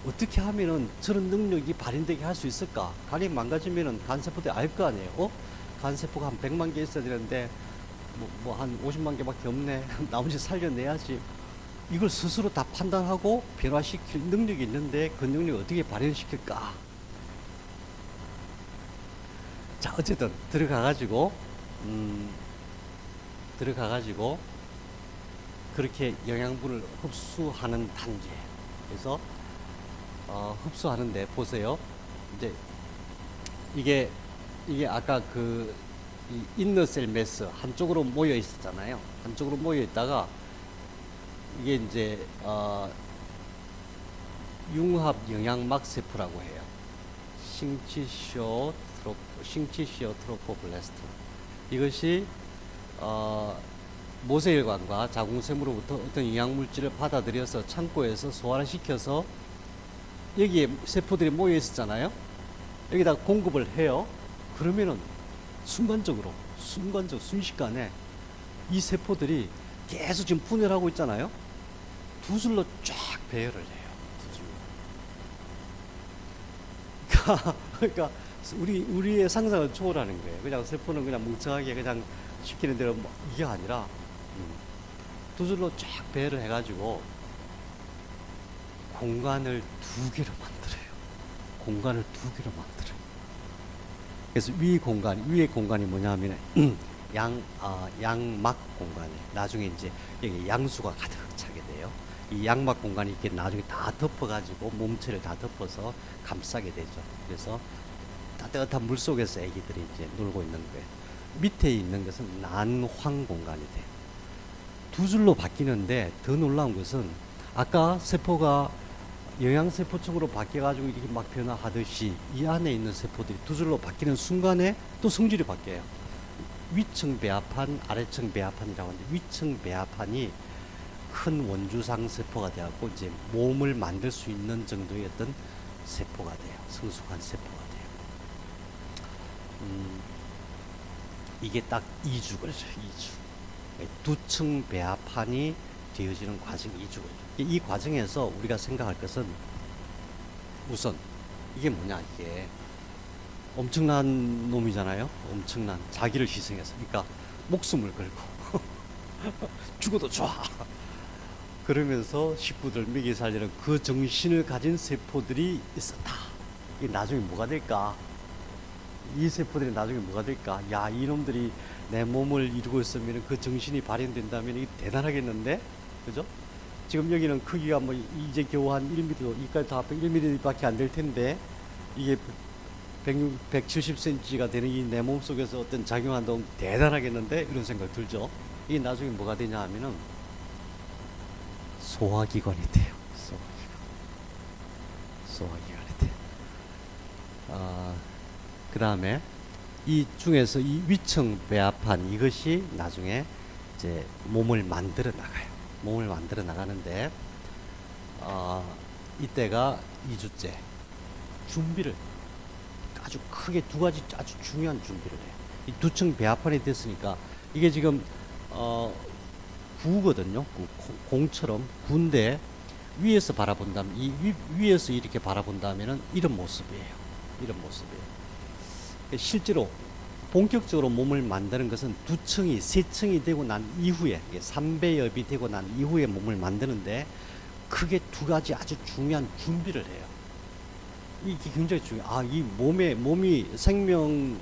어떻게 하면은 저런 능력이 발현되게 할 수 있을까? 간이 망가지면은 간세포들이 알 거 아니에요? 간세포가 한 100만 개 있어야 되는데 뭐 한 50만 개밖에 없네. 나머지 살려내야지. 이걸 스스로 다 판단하고 변화시킬 능력이 있는데 그 능력을 어떻게 발현시킬까? 자, 어쨌든 들어가가지고 그렇게 영양분을 흡수하는 단계. 그래서 흡수하는데 보세요. 이제 이게 아까 이 인너셀 매스 한쪽으로 모여 있었잖아요. 한쪽으로 모여 있다가 이게 이제 융합 영양막 세포라고 해요. 싱치시오 트로포블레스트. 이것이 모세혈관과 자궁샘으로부터 어떤 영양물질을 받아들여서 창고에서 소화를 시켜서 여기에 세포들이 모여 있었잖아요. 여기다 공급을 해요. 그러면은 순간적으로 순식간에 이 세포들이 계속 지금 분열하고 있잖아요. 두 줄로 쫙 배열을 해요. 두 줄로. 그러니까 우리의 상상을 초월하는 거예요. 그냥 세포는 그냥 멍청하게 그냥 시키는 대로 뭐 이게 아니라 두 줄로 쫙 배를 해가지고 공간을 두 개로 만들어요. 공간을 두 개로 만들어요. 그래서 위의 공간이 뭐냐면 양막 공간이에요. 나중에 이제 여기 양수가 가득 차게 돼요. 이 양막 공간이 이렇게 나중에 다 덮어가지고 몸체를 다 덮어서 감싸게 되죠. 그래서 따뜻한 물 속에서 애기들이 이제 놀고 있는 거예요. 밑에 있는 것은 난황 공간이 돼요. 두 줄로 바뀌는데 더 놀라운 것은 아까 세포가 영양세포 쪽으로 바뀌어가지고 이렇게 막 변화하듯이 이 안에 있는 세포들이 두 줄로 바뀌는 순간에 또 성질이 바뀌어요. 위층 배합판, 아래층 배합판이라고 하는데 위층 배합판이 큰 원주상 세포가 되었고 이제 몸을 만들 수 있는 정도의 어떤 세포가 돼요. 성숙한 세포가 돼요. 이게 딱 2주 걸려요. 2주. 두 층 배합판이 되어지는 과정이 2주 걸려요. 이 과정에서 우리가 생각할 것은 우선 이게 뭐냐, 이게 엄청난 놈이잖아요. 엄청난 자기를 희생해서, 그러니까 목숨을 걸고 죽어도 좋아 그러면서 식구들 먹이 살리는 그 정신을 가진 세포들이 있었다. 이게 나중에 뭐가 될까? 이 세포들이 나중에 뭐가 될까? 야, 이놈들이 내 몸을 이루고 있으면 그 정신이 발현된다면 이게 대단하겠는데? 그죠? 지금 여기는 크기가 뭐 이제 겨우 한 1mm, 이까지 다 합해 1mm밖에 안 될 텐데 이게 170cm가 되는 이 내 몸 속에서 어떤 작용한다면 대단하겠는데? 이런 생각 들죠? 이게 나중에 뭐가 되냐 하면은 소화기관이 돼요. 소화기관이 돼요. 그 다음에 이 중에서 이 위층 배합판 이것이 나중에 이제 몸을 만들어 나가요. 몸을 만들어 나가는데 이때가 2주째 준비를 아주 크게 두 가지 아주 중요한 준비를 해요. 이 두 층 배합판이 됐으니까 이게 지금 구거든요. 공처럼 구인데 위에서 바라본다면 위에서 이렇게 바라본다면은 이런 모습이에요. 이런 모습이에요. 실제로 본격적으로 몸을 만드는 것은 두 층이 세 층이 되고 난 이후에 3배엽이 되고 난 이후에 몸을 만드는데 크게 두 가지 아주 중요한 준비를 해요. 이게 굉장히 중요해요. 이 몸이 생명력을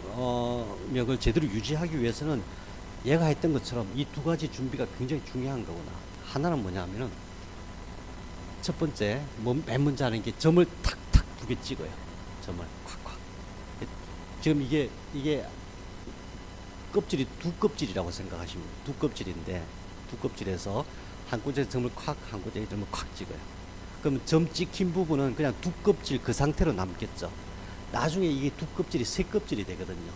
제대로 유지하기 위해서는 얘가 했던 것처럼 이 두 가지 준비가 굉장히 중요한 거구나. 하나는 뭐냐면은 첫 번째 맨 먼저 하는 게 점을 탁탁 두 개 찍어요. 점을 콱콱. 지금 이게 껍질이 두 껍질이라고 생각하시면 두 껍질인데 두 껍질에서 한 군데 점을 콱, 한 군데 점을 콱 찍어요. 그러면 점 찍힌 부분은 그냥 두 껍질 그 상태로 남겠죠. 나중에 이게 두 껍질이 세 껍질이 되거든요.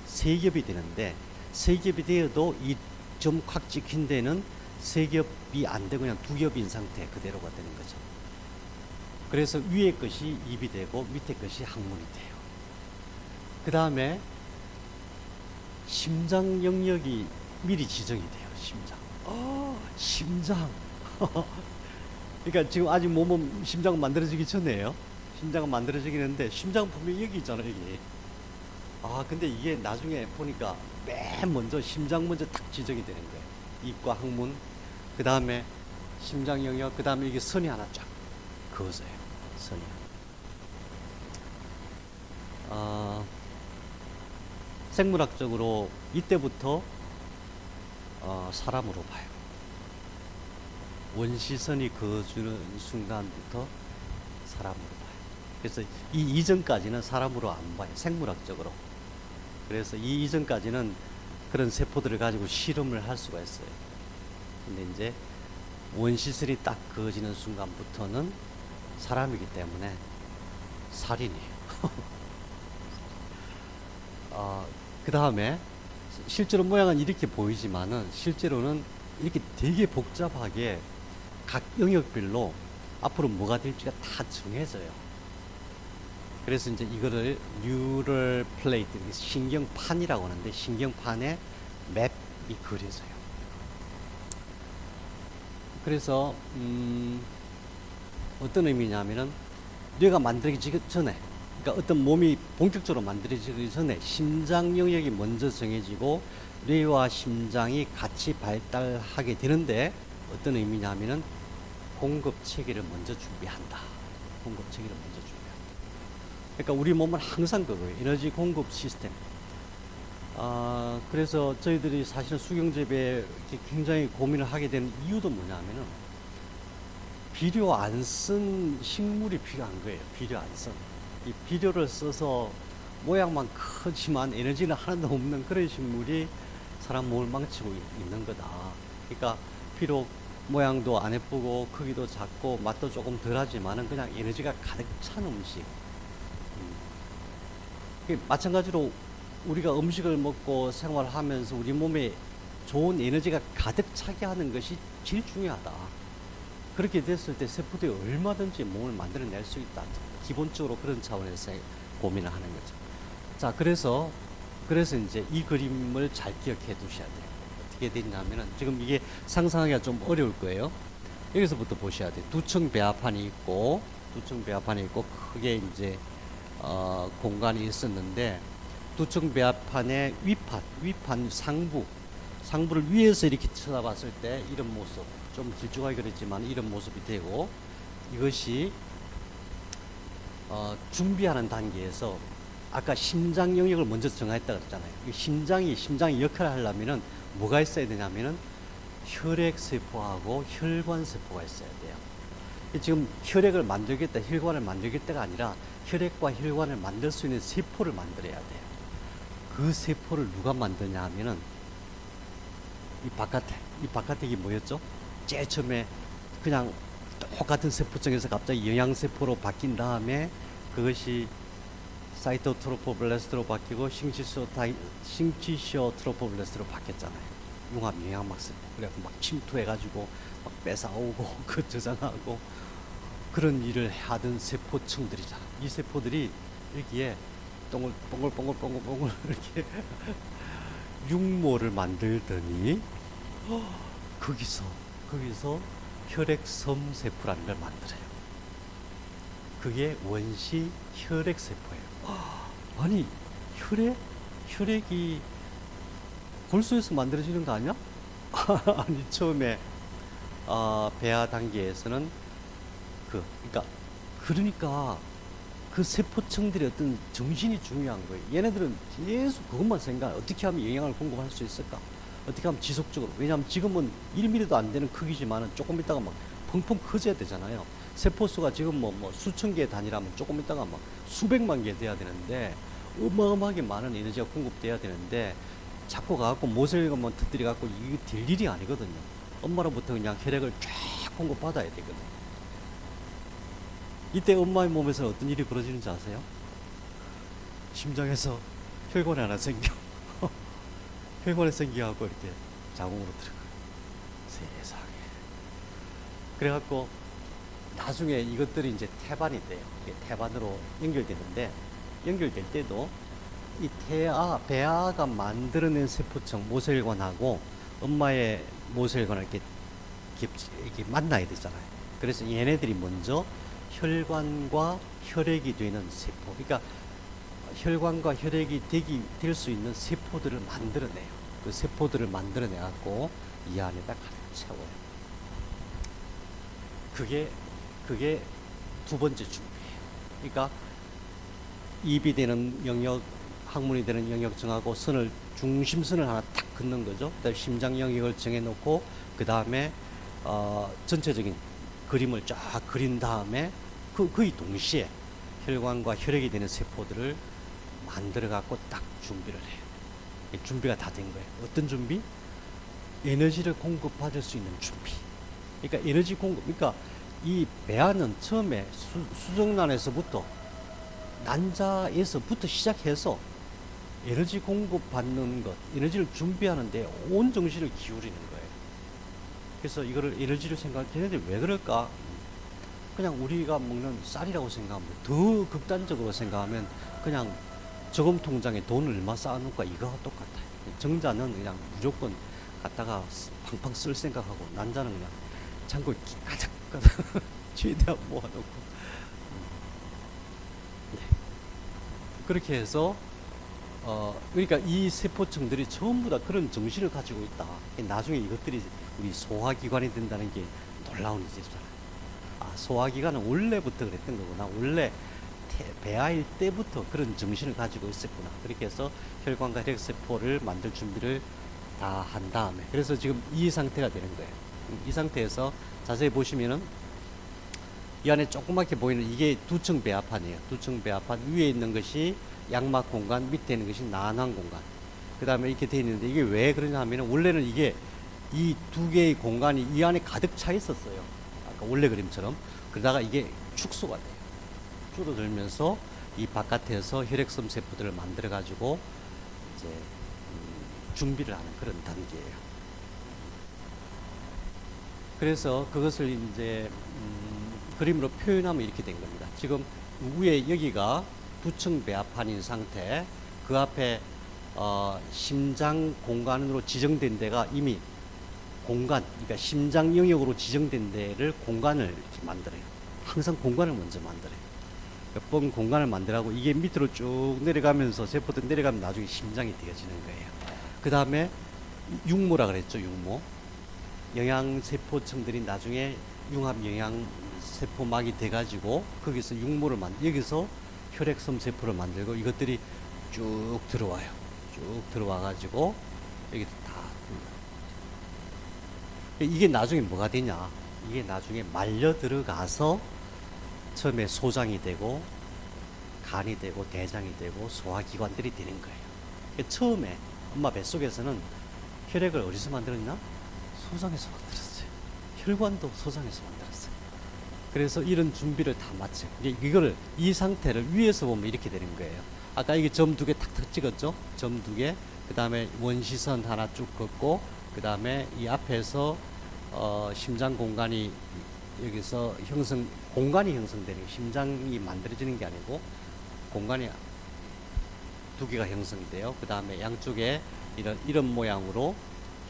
세 겹이 되는데 세 겹이 되어도 이 점 콱 찍힌 데는 세 겹이 안 되고 그냥 두 겹인 상태 그대로가 되는 거죠. 그래서 위에 것이 입이 되고 밑에 것이 항문이 돼요. 그 다음에 심장 영역이 미리 지정이 돼요. 심장. 그러니까 지금 아직 몸은 심장은 만들어지기 전에요. 심장은 만들어지기는데 심장 분명히 여기 있잖아요. 여기. 근데 이게 나중에 보니까 맨 먼저 심장 먼저 딱 지정이 되는 거예요. 입과 항문, 그 다음에 심장 영역, 그 다음에 이게 선이 하나 쫙 그어져요. 선이. 생물학적으로 이때부터 사람으로 봐요. 원시선이 그어주는 순간부터 사람으로 봐요. 그래서 이 이전까지는 사람으로 안 봐요. 생물학적으로. 그래서 이 이전까지는 그런 세포들을 가지고 실험을 할 수가 있어요. 근데 이제 원시선이 딱 그어지는 순간부터는 사람이기 때문에 살인이에요. 그 다음에 실제로 모양은 이렇게 보이지만은 실제로는 이렇게 되게 복잡하게 각 영역별로 앞으로 뭐가 될지가 다 정해져요. 그래서 이제 이거를 뉴럴 플레이트, 신경판이라고 하는데 신경판에 맵이 그려져요. 그래서 어떤 의미냐면은 뇌가 만들어지기 전에 그러니까 어떤 몸이 본격적으로 만들어지기 전에 심장 영역이 먼저 정해지고 뇌와 심장이 같이 발달하게 되는데 어떤 의미냐면은 공급 체계를 먼저 준비한다. 공급 체계를 먼저 준비한다. 그러니까 우리 몸은 항상 그거예요. 에너지 공급 시스템. 그래서 저희들이 사실은 수경재배에 굉장히 고민을 하게 된 이유도 뭐냐면은 비료 안 쓴 식물이 필요한 거예요. 비료 안 쓴. 이 비료를 써서 모양만 크지만 에너지는 하나도 없는 그런 식물이 사람 몸을 망치고 있는 거다. 그러니까 비록 모양도 안 예쁘고 크기도 작고 맛도 조금 덜하지만은 그냥 에너지가 가득 찬 음식. 마찬가지로 우리가 음식을 먹고 생활하면서 우리 몸에 좋은 에너지가 가득 차게 하는 것이 제일 중요하다. 그렇게 됐을 때 세포들이 얼마든지 몸을 만들어낼 수 있다. 기본적으로 그런 차원에서 고민을 하는 거죠. 자, 그래서 이제 이 그림을 잘 기억해 두셔야 돼요. 어떻게 되냐면은 지금 이게 상상하기가 좀 어려울 거예요. 여기서부터 보셔야 돼요. 두층 배합판이 있고 크게 이제 공간이 있었는데 두층 배합판의 위판 상부를 위에서 이렇게 쳐다봤을 때 이런 모습, 좀 길쭉하게 그랬지만 이런 모습이 되고, 이것이 준비하는 단계에서 아까 심장 영역을 먼저 정했다 그랬잖아요. 심장이 역할을 하려면은 뭐가 있어야 되냐면은 혈액세포하고 혈관세포가 있어야 돼요. 지금 혈액을 만들겠다, 혈관을 만들겠다가 아니라 혈액과 혈관을 만들 수 있는 세포를 만들어야 돼요. 그 세포를 누가 만드냐 하면은 이 바깥에 이게 뭐였죠? 제일 처음에 그냥 똑같은 세포층에서 갑자기 영양세포로 바뀐 다음에 그것이 사이토트로포블라스트로 바뀌고 싱치시오트로포블라스트로 바뀌었잖아요. 융합 영양막세포. 그래서 막 침투해가지고 막 뺏어오고 그 저장하고 그런 일을 하던 세포층들이잖아. 이 세포들이 여기에 동글동글 이렇게 육모를 만들더니 거기서 혈액섬세포라는 걸 만들어요. 그게 원시 혈액세포예요. 아니 혈액이 골수에서 만들어지는 거 아니야? 아니 처음에 배아 단계에서는 그러니까 그 세포층들의 어떤 정신이 중요한 거예요. 얘네들은 계속 그것만 생각해. 어떻게 하면 영양을 공급할 수 있을까? 어떻게 하면 지속적으로. 왜냐하면 지금은 1mm도 안 되는 크기지만은 조금 있다가 막 펑펑 커져야 되잖아요. 세포수가 지금 뭐 수천 개 단위라면 조금 있다가 막 수백만 개 돼야 되는데 어마어마하게 많은 에너지가 공급돼야 되는데 자꾸 가갖고 모세혈관만 터뜨려 갖고 이게 될 일이 아니거든요. 엄마로부터 그냥 혈액을 쫙 공급받아야 되거든요. 이때 엄마의 몸에서 어떤 일이 벌어지는지 아세요? 심장에서 혈관이 하나 생겨. 혈관이 생겨갖고 이렇게 자궁으로 들어가요. 세상에. 그래갖고 나중에 이것들이 이제 태반이 돼요. 이게 태반으로 연결될 때도 이 배아가 만들어낸 세포층 모세혈관하고 엄마의 모세혈관을 이렇게 만나야 되잖아요. 그래서 얘네들이 먼저 혈관과 혈액이 되는 세포, 그러니까 혈관과 혈액이 될 수 있는 세포들을 만들어내요. 그 세포들을 만들어내갖고 이 안에다 가득 채워요. 그게 두 번째 준비예요. 그러니까 입이 되는 영역, 항문이 되는 영역 정하고 중심선을 하나 딱 긋는 거죠. 그다음에 심장 영역을 정해놓고 그 다음에 전체적인 그림을 쫙 그린 다음에 거의 동시에 혈관과 혈액이 되는 세포들을 만들어 갖고 딱 준비를 해요. 준비가 다 된 거예요. 어떤 준비? 에너지를 공급받을 수 있는 준비. 그러니까 에너지 공급, 그러니까 이 배아는 처음에 수정란에서부터 난자에서부터 시작해서 에너지 공급받는 것, 에너지를 준비하는 데 온 정신을 기울이는 거예요. 그래서 이거를 에너지를 생각했는데 왜 그럴까? 그냥 우리가 먹는 쌀이라고 생각하면, 더 극단적으로 생각하면 그냥 저금 통장에 돈을 얼마 쌓아놓을까 이거와 똑같아요. 정자는 그냥 무조건 갖다가 팡팡 쓸 생각하고, 난자는 그냥 창고에 가득 최대한 모아놓고. 네. 그렇게 해서 그러니까 이 세포층들이 전부 다 그런 정신을 가지고 있다. 나중에 이것들이 우리 소화기관이 된다는 게 놀라운 일이잖아요. 아, 소화기관은 원래부터 그랬던 거구나. 원래 배아일 때부터 그런 정신을 가지고 있었구나. 그렇게 해서 혈관과 혈액세포를 만들 준비를 다 한 다음에, 그래서 지금 이 상태가 되는 거예요. 이 상태에서 자세히 보시면은 이 안에 조그맣게 보이는 이게 두층 배합판이에요. 두층 배합판 위에 있는 것이 양막 공간, 밑에 있는 것이 난황 공간. 그 다음에 이렇게 되어 있는데 이게 왜 그러냐 하면은 원래는 이게 이 두 개의 공간이 이 안에 가득 차 있었어요. 아까 원래 그림처럼. 그러다가 이게 축소가 돼요. 줄어들면서 이 바깥에서 혈액섬 세포들을 만들어 가지고 이제 준비를 하는 그런 단계예요. 그래서 그것을 이제 그림으로 표현하면 이렇게 된 겁니다. 지금 위에 여기가 두층 배합판인 상태, 그 앞에 심장 공간으로 지정된 데가 이미 공간, 그러니까 심장 영역으로 지정된 데를 공간을 이렇게 만들어요. 항상 공간을 먼저 만들어요. 몇 번 공간을 만들라고 이게 밑으로 쭉 내려가면서 세포들 내려가면 나중에 심장이 되어지는 거예요. 그 다음에 육모라 그랬죠. 육모. 영양세포층들이 나중에 융합영양세포막이 돼가지고 거기서 육모를 여기서 혈액섬 세포를 만들고 이것들이 쭉 들어와요. 쭉 들어와가지고 여기 다 이게 나중에 뭐가 되냐? 이게 나중에 말려 들어가서 처음에 소장이 되고 간이 되고 대장이 되고 소화기관들이 되는 거예요. 처음에 엄마 뱃속에서는 혈액을 어디서 만들었나? 소장에서 만들었어요. 혈관도 소장에서 만들었어요. 그래서 이런 준비를 다 마쳐요. 이거를 이 상태를 위에서 보면 이렇게 되는 거예요. 아까 이게 점 두 개 탁탁 찍었죠? 점 두 개. 그 다음에 원시선 하나 쭉 긋고 그 다음에 이 앞에서 심장 공간이 여기서 공간이 형성되는, 심장이 만들어지는 게 아니고 공간이 두 개가 형성돼요. 그 다음에 양쪽에 이런 모양으로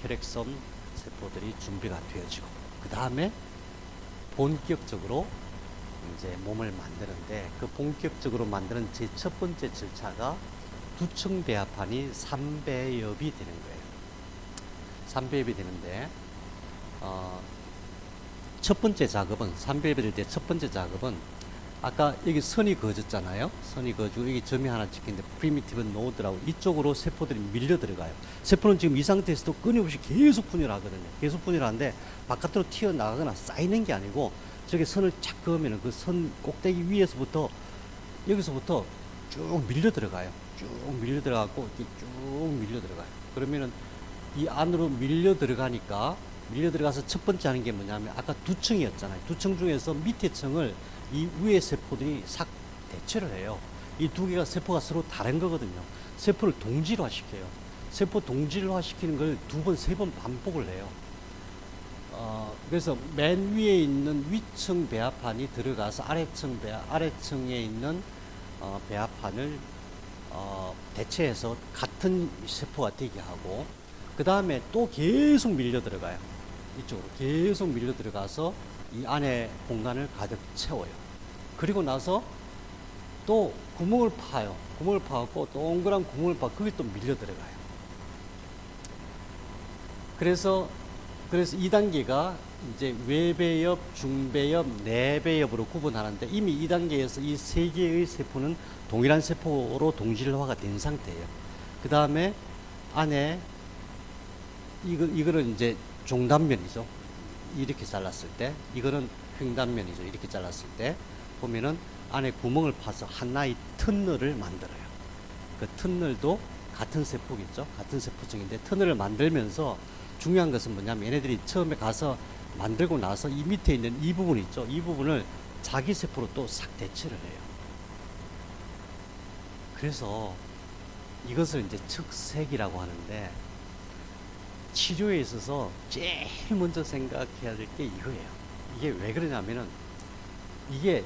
혈액섬 세포들이 준비가 되어지고 그 다음에 본격적으로 이제 몸을 만드는데, 그 본격적으로 만드는 제 첫 번째 절차가 두층 배합판이 3배엽이 되는 거예요. 3배엽이 되는데 첫 번째 작업은 3배엽이 될 때 첫 번째 작업은 아까 여기 선이 그어졌잖아요. 선이 그어지고 여기 점이 하나 찍힌데 프리미티브 노드라고 이쪽으로 세포들이 밀려 들어가요. 세포는 지금 이 상태에서도 끊임없이 계속 분열하거든요. 계속 분열하는데 바깥으로 튀어나가거나 쌓이는 게 아니고 저기 선을 착 그으면 그 선 꼭대기 위에서부터 여기서부터 쭉 밀려 들어가요. 쭉 밀려 들어가고 이렇게 쭉 밀려 들어가요. 그러면은 이 안으로 밀려 들어가니까, 밀려 들어가서 첫 번째 하는 게 뭐냐면 아까 두 층이었잖아요. 두 층 중에서 밑에 층을 이 위에 세포들이 싹 대체를 해요. 이 두 개가 세포가 서로 다른 거거든요. 세포를 동질화 시켜요. 세포 동질화 시키는 걸 두 번, 세 번 반복을 해요. 그래서 맨 위에 있는 위층 배합판이 들어가서 아래층에 있는 배합판을 대체해서 같은 세포가 되게 하고, 그 다음에 또 계속 밀려 들어가요. 이쪽으로 계속 밀려 들어가서 이 안에 공간을 가득 채워요. 그리고 나서 또 구멍을 파요. 구멍을 파고 동그란 구멍을 파, 거기 또 밀려 들어가요. 그래서 2단계가 이제 외배엽, 중배엽, 내배엽으로 구분하는데, 이미 2단계에서 이 세 개의 세포는 동일한 세포로 동질화가 된 상태예요. 그 다음에 안에 이거는 이제 종단면이죠. 이렇게 잘랐을 때, 이거는 횡단면이죠. 이렇게 잘랐을 때 보면은 안에 구멍을 파서 하나의 터널을 만들어요. 그 터널도 같은 세포겠죠. 같은 세포층인데 터널을 만들면서 중요한 것은 뭐냐면 얘네들이 처음에 가서 만들고 나서 이 밑에 있는 이 부분 있죠. 이 부분을 자기 세포로 또 싹 대체를 해요. 그래서 이것을 이제 측색이라고 하는데, 치료에 있어서 제일 먼저 생각해야 될 게 이거예요. 이게 왜 그러냐면은 이게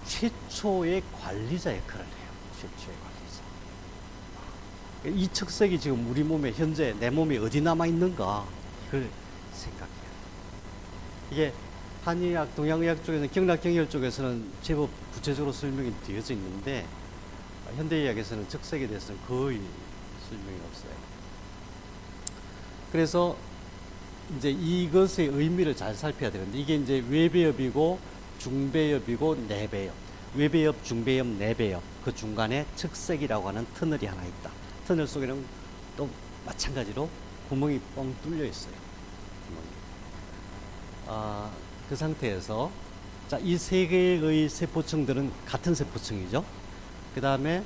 최초의 관리자 역할을 해요. 최초의 관리자. 이 측색이 지금 우리 몸에 현재 내 몸에 어디 남아 있는가, 이걸 생각해야 돼요. 이게 한의학, 동양의학 쪽에서는 경락경혈 쪽에서는 제법 구체적으로 설명이 되어져 있는데, 현대의학에서는 측색에 대해서는 거의 설명이 없어요. 그래서 이제 이것의 의미를 잘 살펴야 되는데, 이게 이제 외배엽이고 중배엽이고 내배엽, 외배엽, 중배엽, 내배엽, 그 중간에 측색이라고 하는 터널이 하나 있다. 터널 속에는 또 마찬가지로 구멍이 뻥 뚫려 있어요. 그 상태에서, 자, 이 세 개의 세포층들은 같은 세포층이죠. 그 다음에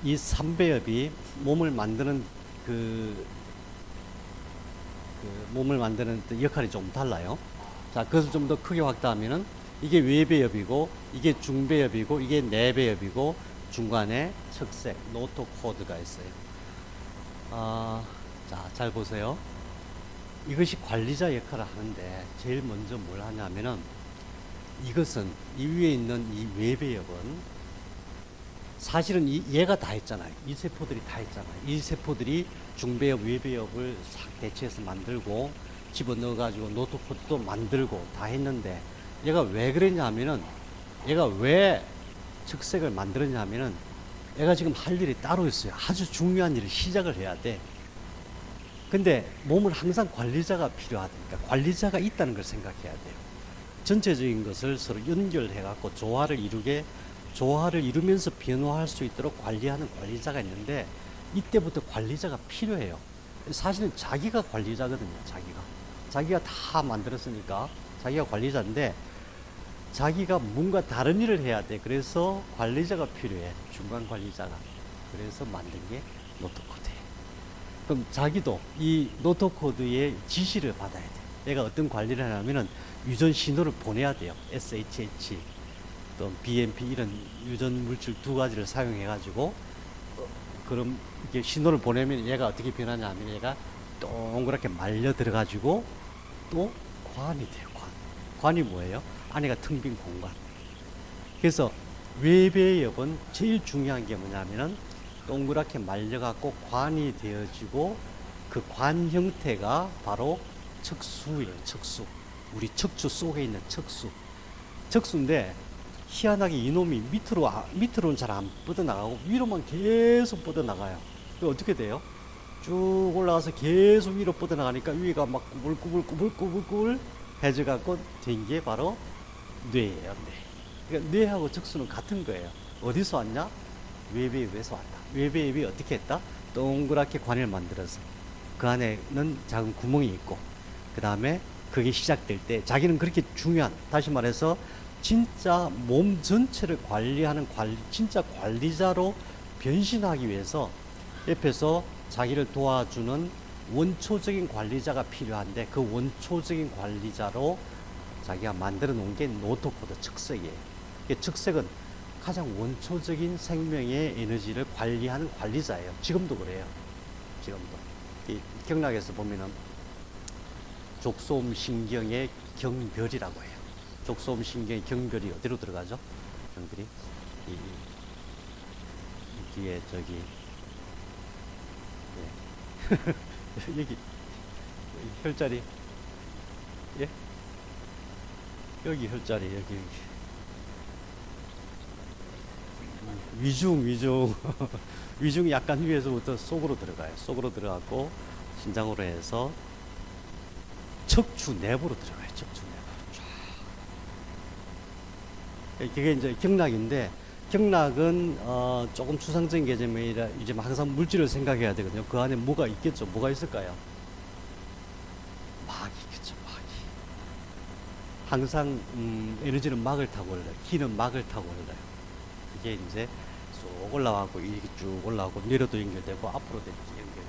이 삼배엽이 몸을 만드는 몸을 만드는 역할이 좀 달라요. 자, 그것을 좀 더 크게 확대하면은 이게 외배엽이고, 이게 중배엽이고, 이게 내배엽이고, 중간에 측색, 노토코드가 있어요. 자, 잘 보세요. 이것이 관리자 역할을 하는데, 제일 먼저 뭘 하냐면은, 이것은, 이 위에 있는 이 외배엽은 사실은 얘가 다 했잖아요. 이 세포들이 다 했잖아요. 이 세포들이 중배엽, 외배엽을 싹 대체해서 만들고 집어넣어가지고 노토코드도 만들고 다 했는데, 얘가 왜 그랬냐 하면은, 얘가 왜 측색을 만들었냐 하면은, 얘가 지금 할 일이 따로 있어요. 아주 중요한 일을 시작을 해야 돼. 근데 몸을 항상 관리자가 필요하다니까, 관리자가 있다는 걸 생각해야 돼요. 전체적인 것을 서로 연결해 갖고 조화를 이루면서 변화할 수 있도록 관리하는 관리자가 있는데, 이때부터 관리자가 필요해요. 사실은 자기가 관리자거든요. 자기가 다 만들었으니까 자기가 관리자인데, 자기가 뭔가 다른 일을 해야 돼. 그래서 관리자가 필요해. 중간 관리자가. 그래서 만든 게 노트코드예요. 그럼 자기도 이 노트코드의 지시를 받아야 돼. 얘가 어떤 관리를 하냐면은 유전 신호를 보내야 돼요. SHH 또 BMP 이런 유전 물질 두 가지를 사용해 가지고, 그럼 이렇게 신호를 보내면 얘가 어떻게 변하냐 하면, 얘가 동그랗게 말려 들어 가지고 또 관이 돼요. 관이 뭐예요? 안에가 텅 빈 공간. 그래서 외배엽은 제일 중요한 게 뭐냐면은, 동그랗게 말려 갖고 관이 되어지고, 그 관 형태가 바로 척수예요. 척수. 우리 척추 속에 있는 척수인데, 희한하게 이놈이 밑으로는 잘 안 뻗어나가고 위로만 계속 뻗어나가요. 그 어떻게 돼요? 쭉 올라가서 계속 위로 뻗어나가니까 위가 막 꾸불꾸불 해져 갖고 된 게 바로 뇌예요. 그러니까 뇌하고 척수는 같은 거예요. 어디서 왔냐? 외배엽에서 왔다. 외배엽이 어떻게 했다? 동그랗게 관을 만들어서 그 안에는 작은 구멍이 있고, 그 다음에 그게 시작될 때 자기는 그렇게 중요한, 다시 말해서 진짜 몸 전체를 관리하는 진짜 관리자로 변신하기 위해서 옆에서 자기를 도와주는 원초적인 관리자가 필요한데, 그 원초적인 관리자로 자기가 만들어 놓은 게 노토코드 측색이에요. 측색은 가장 원초적인 생명의 에너지를 관리하는 관리자예요. 지금도 그래요. 지금도. 이 경락에서 보면은 족소음 신경의 경별이라고 해요. 족소음 신경의 경별이 어디로 들어가죠? 경별이 이 뒤에 저기, 예. 여기 혈자리, 예? 여기 혈자리, 여기. 위중 위중이 약간 위에서부터 속으로 들어가요. 속으로 들어가고 신장으로 해서 척추 내부로 들어가요. 척추 내부. 그게 이제 경락인데, 경락은 조금 추상적인 개념이라 이제 항상 물질을 생각해야 되거든요. 그 안에 뭐가 있겠죠? 뭐가 있을까요? 막이 있겠죠. 막이. 항상 에너지는 막을 타고 올라요. 기는 막을 타고 올라요. 이게 이제 쏙 올라가고 이렇게 쭉 올라가고 내려도 연결되고 앞으로도 이렇게 연결돼요.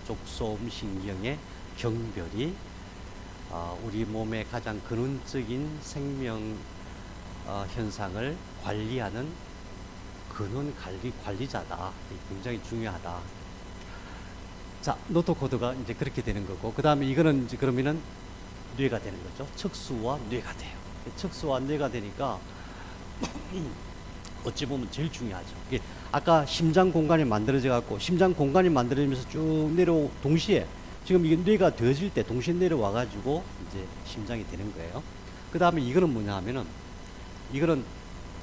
족소음 신경의 경별이 우리 몸의 가장 근원적인 생명 현상을 관리하는 근원 관리자다. 굉장히 중요하다. 자, 노토코드가 이제 그렇게 되는 거고, 그 다음에 이거는 이제 그러면은 뇌가 되는 거죠. 척수와 뇌가 돼요. 척수와 뇌가 되니까 어찌 보면 제일 중요하죠. 이게 아까 심장 공간이 만들어져 갖고, 심장 공간이 만들어지면서 쭉 내려오, 동시에 지금 이게 뇌가 되어질 때 동시에 내려와 가지고 이제 심장이 되는 거예요. 그 다음에 이거는 뭐냐 하면은, 이거는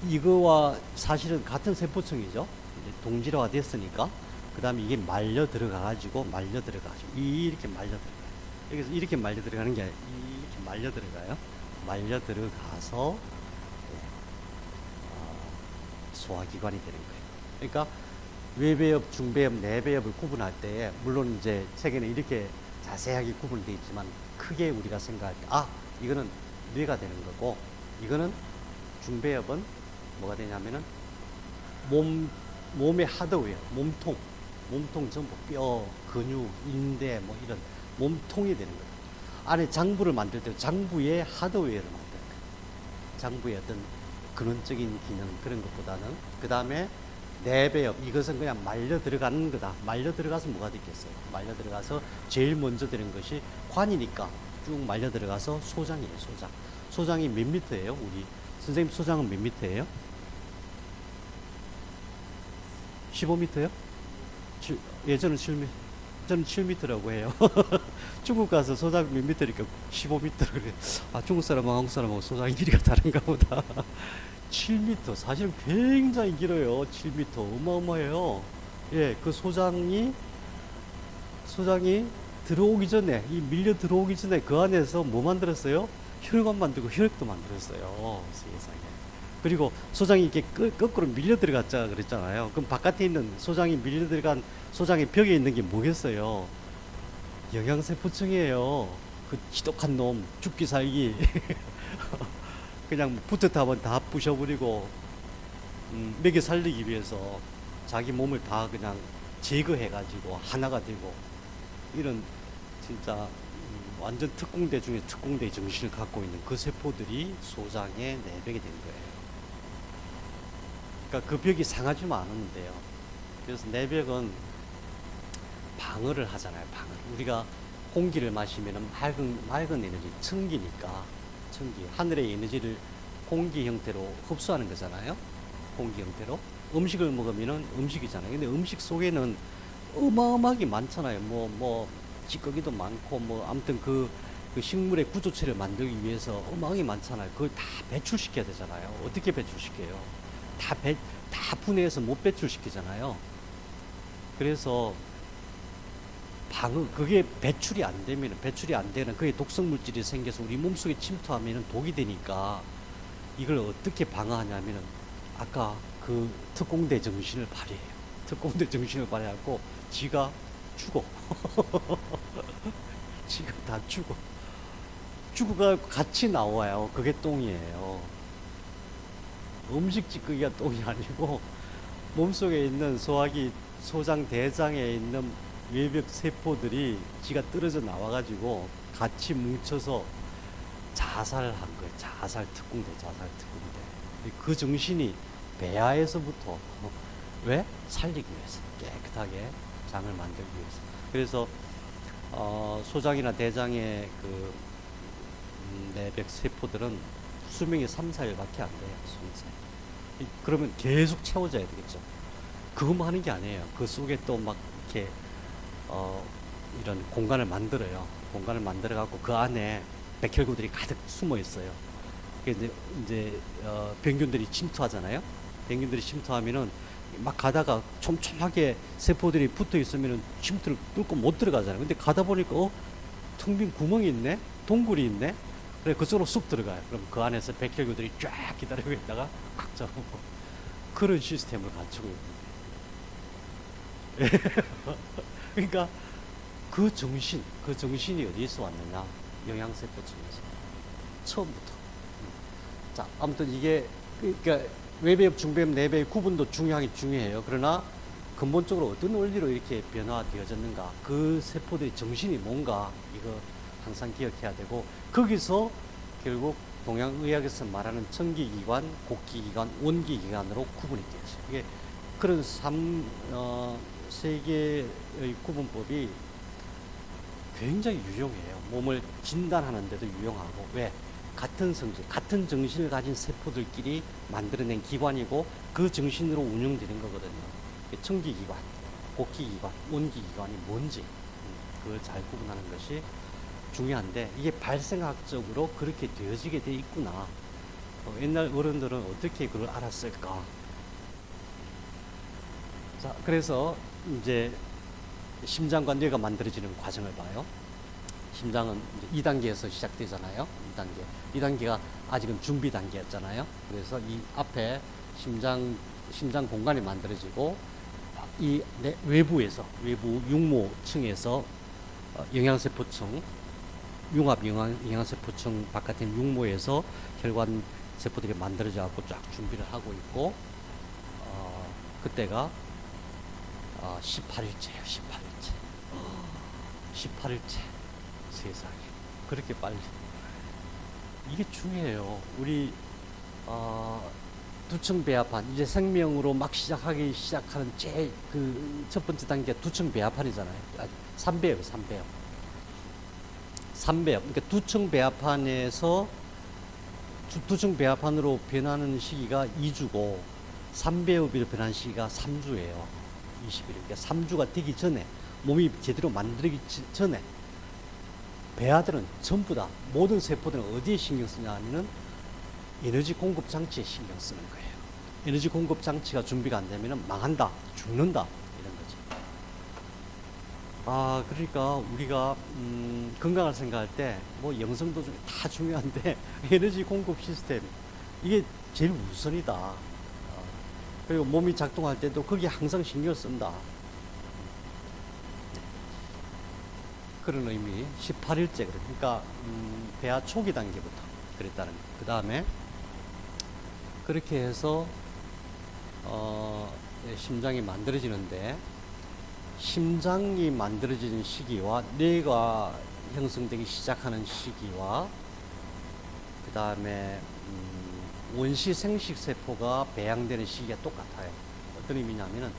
이거와 사실은 같은 세포층이죠. 이제 동질화가 됐으니까. 그 다음에 이게 말려 들어가가지고 이렇게 말려 들어가요. 여기서 이렇게 말려 들어가는 게 아니라 이렇게 말려 들어가요. 말려 들어가서 소화기관이 되는 거예요. 그러니까 외배엽, 중배엽, 내배엽을 구분할 때 물론 이제 책에는 이렇게 자세하게 구분되어 있지만 크게 우리가 생각할 때 이거는 뇌가 되는 거고 이거는 중배엽은 뭐가 되냐면은 몸의 하드웨어, 몸통 전부 뼈, 근육, 인대 뭐 이런 몸통이 되는 거예요. 안에 장부를 만들 때 장부의 하드웨어를 만드는 거예요. 장부의 어떤 근원적인 기능 그런 것보다는 그 다음에 내배엽 이것은 그냥 말려 들어가는 거다. 말려 들어가서 뭐가 됐겠어요? 말려 들어가서 제일 먼저 되는 것이 관이니까 쭉 말려 들어가서 소장이에요. 소장이 몇 미터예요? 우리 선생님 소장은 몇 미터예요? 15미터요? 저는 7미터라고 해요. 중국 가서 소장 몇 미터니까 15미터 그래. 중국 사람하고 한국 사람하고 소장의 길이가 다른가 보다. 7미터 사실은 굉장히 길어요. 7미터 어마어마해요. 예, 그 소장이 들어오기 전에 밀려 들어오기 전에 그 안에서 뭐 만들었어요? 혈관 만들고 혈액도 만들었어요. 세상에. 그리고 소장이 이렇게 거꾸로 밀려 들어갔자 그랬잖아요. 그럼 바깥에 있는 소장이 밀려 들어간 소장의 벽에 있는 게 뭐겠어요? 영양세포층이에요. 그 지독한 놈 죽기 살기 그냥 붙어타면 다 부셔버리고 먹여 살리기 위해서 자기 몸을 다 그냥 제거해가지고 하나가 되고 이런 진짜 완전 특공대 중에 특공대 정신을 갖고 있는 그 세포들이 소장의 내벽이 된 거예요. 그러니까 그 벽이 상하지만 않았는데요. 그래서 내벽은 방어를 하잖아요. 우리가 공기를 마시면 맑은 에너지, 청기니까 청기, 하늘의 에너지를 공기 형태로 흡수하는 거잖아요. 공기 형태로. 음식을 먹으면 음식이잖아요. 근데 음식 속에는 어마어마하게 많잖아요. 찌꺼기도 많고 아무튼 그 식물의 구조체를 만들기 위해서 어마어마하게 많잖아요. 그걸 다 배출시켜야 되잖아요. 어떻게 배출시켜요? 다 분해해서 못 배출시키잖아요. 그래서 그게 배출이 안 되는 그게 독성 물질이 생겨서 우리 몸속에 침투하면 독이 되니까 이걸 어떻게 방어하냐면은 아까 그 특공대 정신을 발휘해요. 특공대 정신을 발휘하고 지가 죽어. 지가 다 죽어가 같이 나와요. 그게 똥이에요. 음식 찌꺼기가 똥이 아니고 몸속에 있는 소화기, 소장, 대장에 있는 외벽 세포들이 지가 떨어져 나와가지고 같이 뭉쳐서 자살한 거예요. 특공대. 그 정신이 배아에서부터 왜? 살리기 위해서 깨끗하게 장을 만들기 위해서. 그래서 소장이나 대장의 그 내벽 세포들은 수명이 3-4일밖에 안 돼요. 3-4일. 그러면 계속 채워져야 되겠죠. 그것만 하는 게 아니에요. 그 속에 또 막 이렇게 이런 공간을 만들어요. 공간을 만들어 갖고 그 안에 백혈구들이 가득 숨어 있어요. 이제 병균들이 침투하잖아요. 병균들이 침투하면은 막 가다가 촘촘하게 세포들이 붙어 있으면은 침투를 뚫고 못 들어가잖아요. 근데 가다 보니까 텅 빈 구멍이 있네, 동굴이 있네. 그래 그쪽으로 쑥 들어가요. 그럼 그 안에서 백혈구들이 쫙 기다리고 있다가 꽉 잡고 그런 시스템을 갖추고 있는데. 그러니까 그 정신이 어디서 왔느냐? 영양세포층에서 처음부터. 자, 아무튼 이게 그러니까 외배엽, 중배엽, 내배의 구분도 중요해요. 그러나 근본적으로 어떤 원리로 이렇게 변화되어졌는가? 그 세포들의 정신이 뭔가 이거 항상 기억해야 되고 거기서 결국 동양의학에서 말하는 청기기관, 곡기기관, 원기기관으로 구분이 되어요. 이게 그런 세 개의 구분법이 굉장히 유용해요. 몸을 진단하는 데도 유용하고. 왜? 같은 성질, 같은 정신을 가진 세포들끼리 만들어낸 기관이고 그 정신으로 운영되는 거거든요. 청기기관, 곡기기관, 원기기관이 뭔지 그걸 잘 구분하는 것이 중요한데 이게 발생학적으로 그렇게 되어지게 돼 있구나. 옛날 어른들은 어떻게 그걸 알았을까? 자, 그래서 이제 심장과 뇌가 만들어지는 과정을 봐요. 심장은 이제 2단계에서 시작되잖아요. 2단계. 2단계가 아직은 준비 단계였잖아요. 그래서 이 앞에 심장 공간이 만들어지고 이 외부에서 외부 육모층에서 영양세포층 융합 영양세포층 바깥에 육모에서 혈관 세포들이 만들어져 갖고 쫙 준비를 하고 있고 그때가 18일째예요. 18일째. 18일째. 세상에. 그렇게 빨리. 이게 중요해요. 우리 두층 배합판 이제 생명으로 막 시작하는 첫 번째 단계가 두층 배합판이잖아요. 3배업. 3배업. 그러니까 두층 배합판에서 두층 배합판으로 변하는 시기가 2주고 3배업으로 변하는 시기가 3주예요. 20일. 그러니까 3주가 되기 전에 몸이 제대로 만들기 전에 배아들은 전부 다 모든 세포들은 어디에 신경 쓰냐 하면은 에너지 공급 장치에 신경 쓰는 거예요. 에너지 공급 장치가 준비가 안 되면 망한다, 죽는다 이런 거죠. 그러니까 우리가 건강을 생각할 때 뭐 영성도 다 중요한데 에너지 공급 시스템 이게 제일 우선이다. 그리고 몸이 작동할 때도 거기에 항상 신경 쓴다. 그런 의미 18일째 그러니까 배아 초기 단계부터 그랬다는 거. 그 다음에 그렇게 해서 심장이 만들어지는데 심장이 만들어지는 시기와 뇌가 형성되기 시작하는 시기와 그 다음에 원시 생식 세포가 배양되는 시기가 똑같아요. 어떤 의미냐면은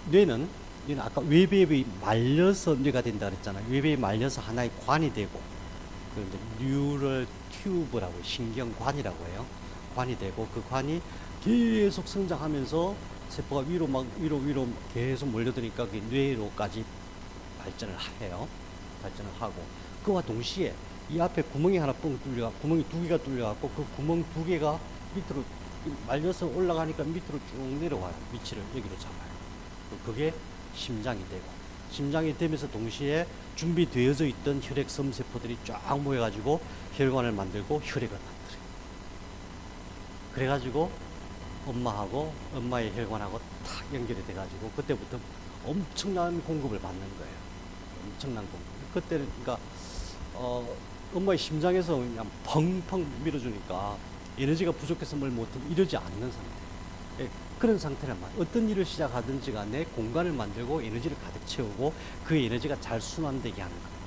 뇌는 아까 외배에 말려서 뇌가 된다 그랬잖아요. 외배에 말려서 하나의 관이 되고 그 뉴럴 튜브라고 신경관이라고 해요. 관이 되고 그 관이 계속 성장하면서 세포가 위로 계속 몰려드니까 그게 뇌로까지 발전을 해요. 발전을 하고 그와 동시에 이 앞에 구멍이 하나 뻥 뚫려 구멍이 두 개가 뚫려갖고 그 구멍 두 개가 밑으로 말려서 올라가니까 밑으로 쭉 내려와요. 위치를 여기로 잡아요. 그게 심장이 되고 심장이 되면서 동시에 준비되어져 있던 혈액섬 세포들이 쫙 모여가지고 혈관을 만들고 혈액을 만들어요. 그래가지고 엄마하고 엄마의 혈관하고 탁 연결이 돼가지고 그때부터 엄청난 공급을 받는 거예요. 엄청난 공급. 그때는 그러니까 엄마의 심장에서 그냥 펑펑 밀어주니까 에너지가 부족해서 뭘 못하면 이러지 않는 상태. 그런 상태란 말이에요. 어떤 일을 시작하든지 간에 공간을 만들고 에너지를 가득 채우고 그 에너지가 잘 순환되게 하는 거예요.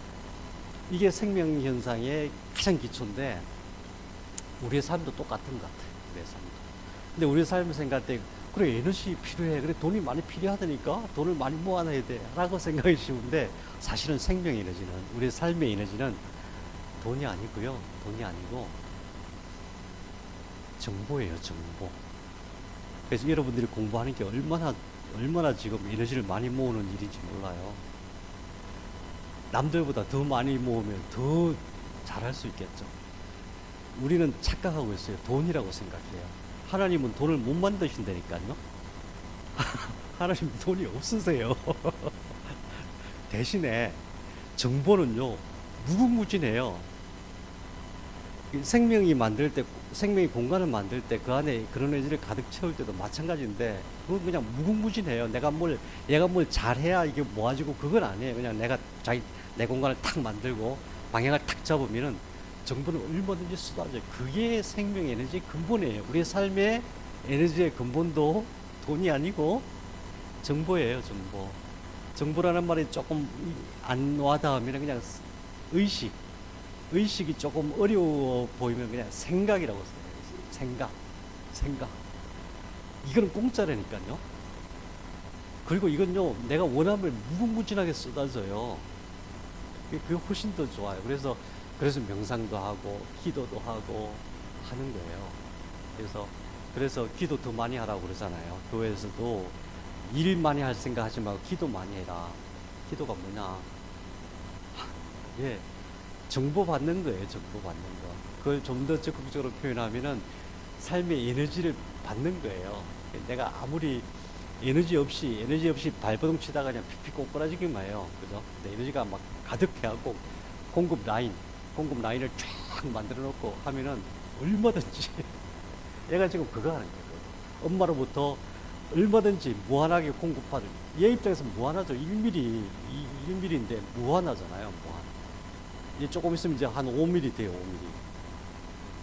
이게 생명현상의 가장 기초인데 우리의 삶도 똑같은 것 같아요. 우리의 삶도. 근데 우리의 삶을 생각할 때 그래 에너지 필요해. 그래 돈이 많이 필요하다니까 돈을 많이 모아놔야 돼 라고 생각이 쉬운데 사실은 생명 에너지는 우리의 삶의 에너지는 돈이 아니고요. 돈이 아니고 정보예요. 정보. 그래서 여러분들이 공부하는 게 얼마나 지금 에너지를 많이 모으는 일인지 몰라요. 남들보다 더 많이 모으면 더 잘할 수 있겠죠. 우리는 착각하고 있어요. 돈이라고 생각해요. 하나님은 돈을 못 만드신다니까요. 하나님 돈이 없으세요. 대신에 정보는요 무궁무진해요. 생명이 공간을 만들 때 그 안에 그런 에너지를 가득 채울 때도 마찬가지인데 그건 그냥 무궁무진해요. 얘가 뭘 잘해야 이게 모아지고 그건 아니에요. 그냥 내 공간을 탁 만들고 방향을 탁 잡으면은 정보는 얼마든지 쏟아져요. 그게 생명 에너지의 근본이에요. 우리의 삶의 에너지의 근본도 돈이 아니고 정보예요. 정보. 정보라는 말이 조금 안 와닿으면 그냥 의식이 조금 어려워 보이면 그냥 생각이라고 써요. 생각. 이거는 공짜라니까요. 그리고 이건요, 내가 원하면 무궁무진하게 쏟아져요. 그게 훨씬 더 좋아요. 그래서 명상도 하고, 기도도 하고 하는 거예요. 그래서 기도 더 많이 하라고 그러잖아요. 교회에서도 일 많이 할 생각 하지 말고 기도 많이 해라. 기도가 뭐냐? 예. 정보 받는 거예요. 정보 받는 거. 그걸 좀 더 적극적으로 표현하면은 삶의 에너지를 받는 거예요. 내가 아무리 에너지 없이 발버둥 치다가 그냥 픽픽 꼬꾸라지기만 해요. 그죠? 근데 에너지가 막 가득해갖고 공급 라인을 쫙 만들어 놓고 하면은 얼마든지 얘가 지금 그거 하는 거예요. 엄마로부터 얼마든지 무한하게 공급받을, 얘 입장에서 무한하죠. 1mm인데 무한하잖아요. 무한. 이제 조금 있으면 이제 한 5mm 돼요. 5mm.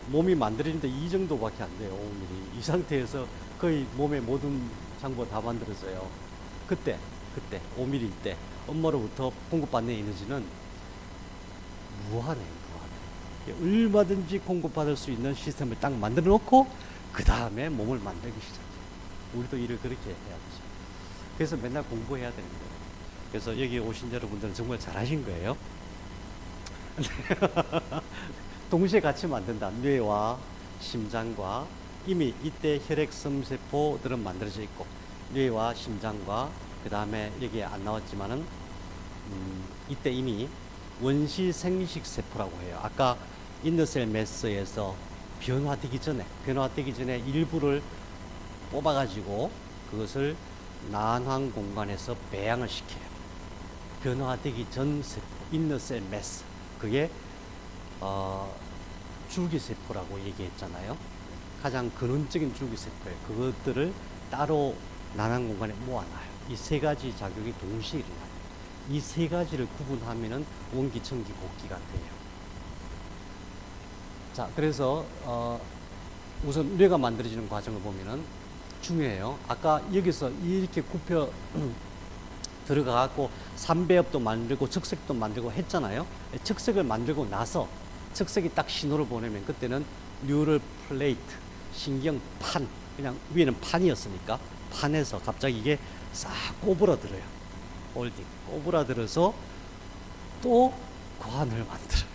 몸이 만들어지는데 이 정도밖에 안 돼요. 5mm. 이 상태에서 거의 몸의 모든 장부가 다 만들어져요. 그때 5mm 때 엄마로부터 공급받는 에너지는 무한해요. 무한해. 얼마든지 공급받을 수 있는 시스템을 딱 만들어 놓고 그 다음에 몸을 만들기 시작해요. 우리도 일을 그렇게 해야 되죠. 그래서 맨날 공부해야 되는 거예요. 그래서 여기 오신 여러분들은 정말 잘하신 거예요. 동시에 같이 만든다. 뇌와 심장과 이미 이때 혈액섬세포들은 만들어져 있고 뇌와 심장과 그 다음에 여기에 안 나왔지만은 이때 이미 원시 생식 세포라고 해요. 아까 인너셀 매스에서 변화되기 전에 일부를 뽑아가지고 그것을 난황 공간에서 배양을 시켜요. 변화되기 전 세포, 인너셀 매스. 그게 줄기세포라고 얘기했잖아요. 가장 근원적인 줄기세포예요. 그것들을 따로 난황 공간에 모아놔요. 이 세 가지 작용이 동시에 일어나요. 이 세 가지를 구분하면은 원기청기 복기가 돼요. 자, 그래서 우선 뇌가 만들어지는 과정을 보면은 중요해요. 아까 여기서 이렇게 굽혀 들어가갖고 삼배엽도 만들고 척색도 만들고 했잖아요. 척색을 만들고 나서 척색이 딱 신호를 보내면 그때는 뉴럴 플레이트, 신경판, 그냥 위에는 판이었으니까 판에서 갑자기 이게 싹 꼬부라들어요. 홀딩, 꼬부라들어서 또 관을 만들어요.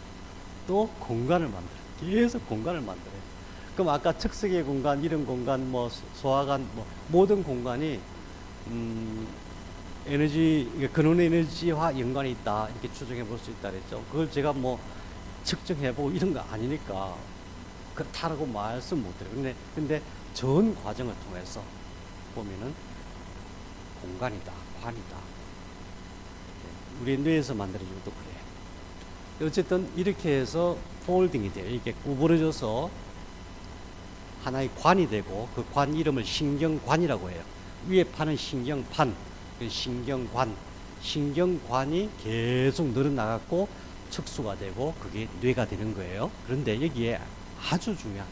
또 공간을 만들어요. 계속 공간을 만들어요. 그럼 아까 척색의 공간, 이런 공간, 뭐 소화관, 뭐 모든 공간이 에너지, 근원 에너지와 연관이 있다 이렇게 추정해 볼 수 있다 그랬죠. 그걸 제가 뭐 측정해보고 이런 거 아니니까 그렇다라고 말씀 못 드려요. 근데 전 과정을 통해서 보면은 공간이다, 관이다. 우리 뇌에서 만들어진 것도 그래요. 어쨌든 이렇게 해서 폴딩이 돼요. 이렇게 구부러져서 하나의 관이 되고 그 관 이름을 신경관이라고 해요. 위에 판은 신경판, 신경관이 계속 늘어나갖고 척수가 되고 그게 뇌가 되는 거예요. 그런데 여기에 아주 중요한,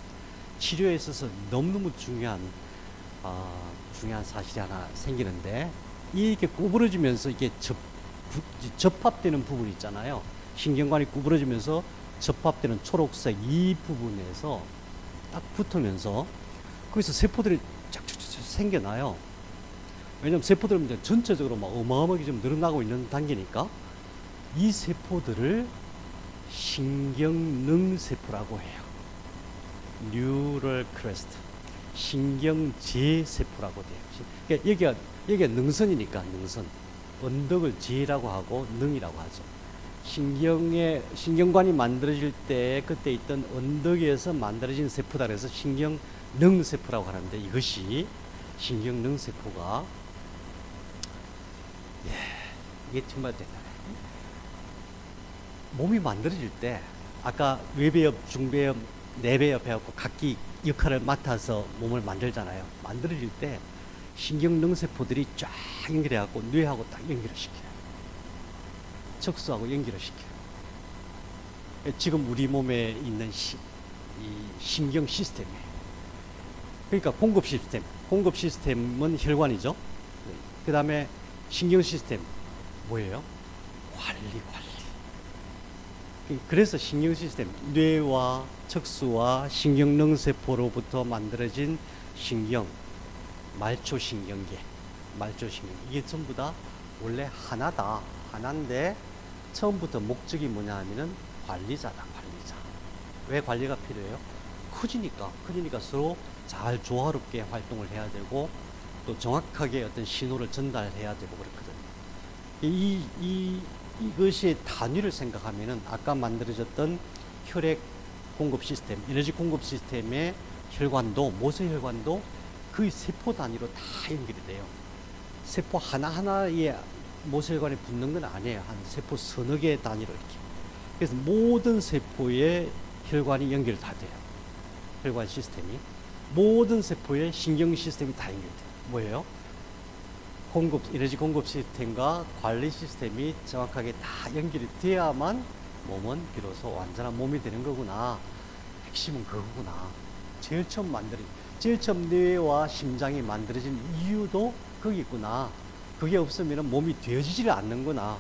치료에 있어서 너무너무 중요한 사실이 하나 생기는데, 이렇게 구부러지면서 이게 접합되는 부분 있잖아요. 신경관이 구부러지면서 접합되는 초록색 이 부분에서 딱 붙으면서 거기서 세포들이 쫙쫙쫙 생겨나요. 왜냐면 세포들은 이제 전체적으로 막 어마어마하게 좀 늘어나고 있는 단계니까 이 세포들을 신경능세포라고 해요. 뉴럴 크레스트, 신경제세포라고 돼요. 그러니까 여기가 능선이니까 능선, 언덕을 제라고 하고 능이라고 하죠. 신경관이 만들어질 때 그때 있던 언덕에서 만들어진 세포다 그래서 신경능세포라고 하는데, 이것이 신경능세포가 이게 정말 대단해요. 몸이 만들어질 때 아까 외배엽, 중배엽, 내배엽 해갖고 각기 역할을 맡아서 몸을 만들잖아요. 만들어질 때 신경능세포들이 쫙 연결해갖고 뇌하고 딱 연결을 시켜요. 척수하고 연결을 시켜요. 지금 우리 몸에 있는 이 신경 시스템이에요. 그러니까 공급 시스템은 혈관이죠. 그 다음에 신경 시스템 뭐예요? 관리. 그래서 신경 시스템, 뇌와 척수와 신경능세포로부터 만들어진 신경, 말초신경계, 이게 전부 다 원래 하나인데 처음부터 목적이 뭐냐 하면은 관리자. 왜 관리가 필요해요? 커지니까 서로 잘 조화롭게 활동을 해야 되고 또 정확하게 어떤 신호를 전달해야 되고 그렇거든요. 이것이 단위를 생각하면은 아까 만들어졌던 혈액 공급 시스템, 에너지 공급 시스템의 혈관도, 모세 혈관도 거의 세포 단위로 다 연결이 돼요. 세포 하나하나에 모세 혈관에 붙는 건 아니에요. 한 세포 서너 개 단위로 이렇게. 그래서 모든 세포의 혈관이 연결 다 돼요. 혈관 시스템이. 모든 세포의 신경 시스템이 다 연결돼요. 뭐예요? 에너지 공급 시스템과 관리 시스템이 정확하게 다 연결이 돼야만 몸은 비로소 완전한 몸이 되는 거구나. 핵심은 그거구나. 제일 처음 뇌와 심장이 만들어진 이유도 거기 있구나. 그게 없으면 몸이 되어지지를 않는구나.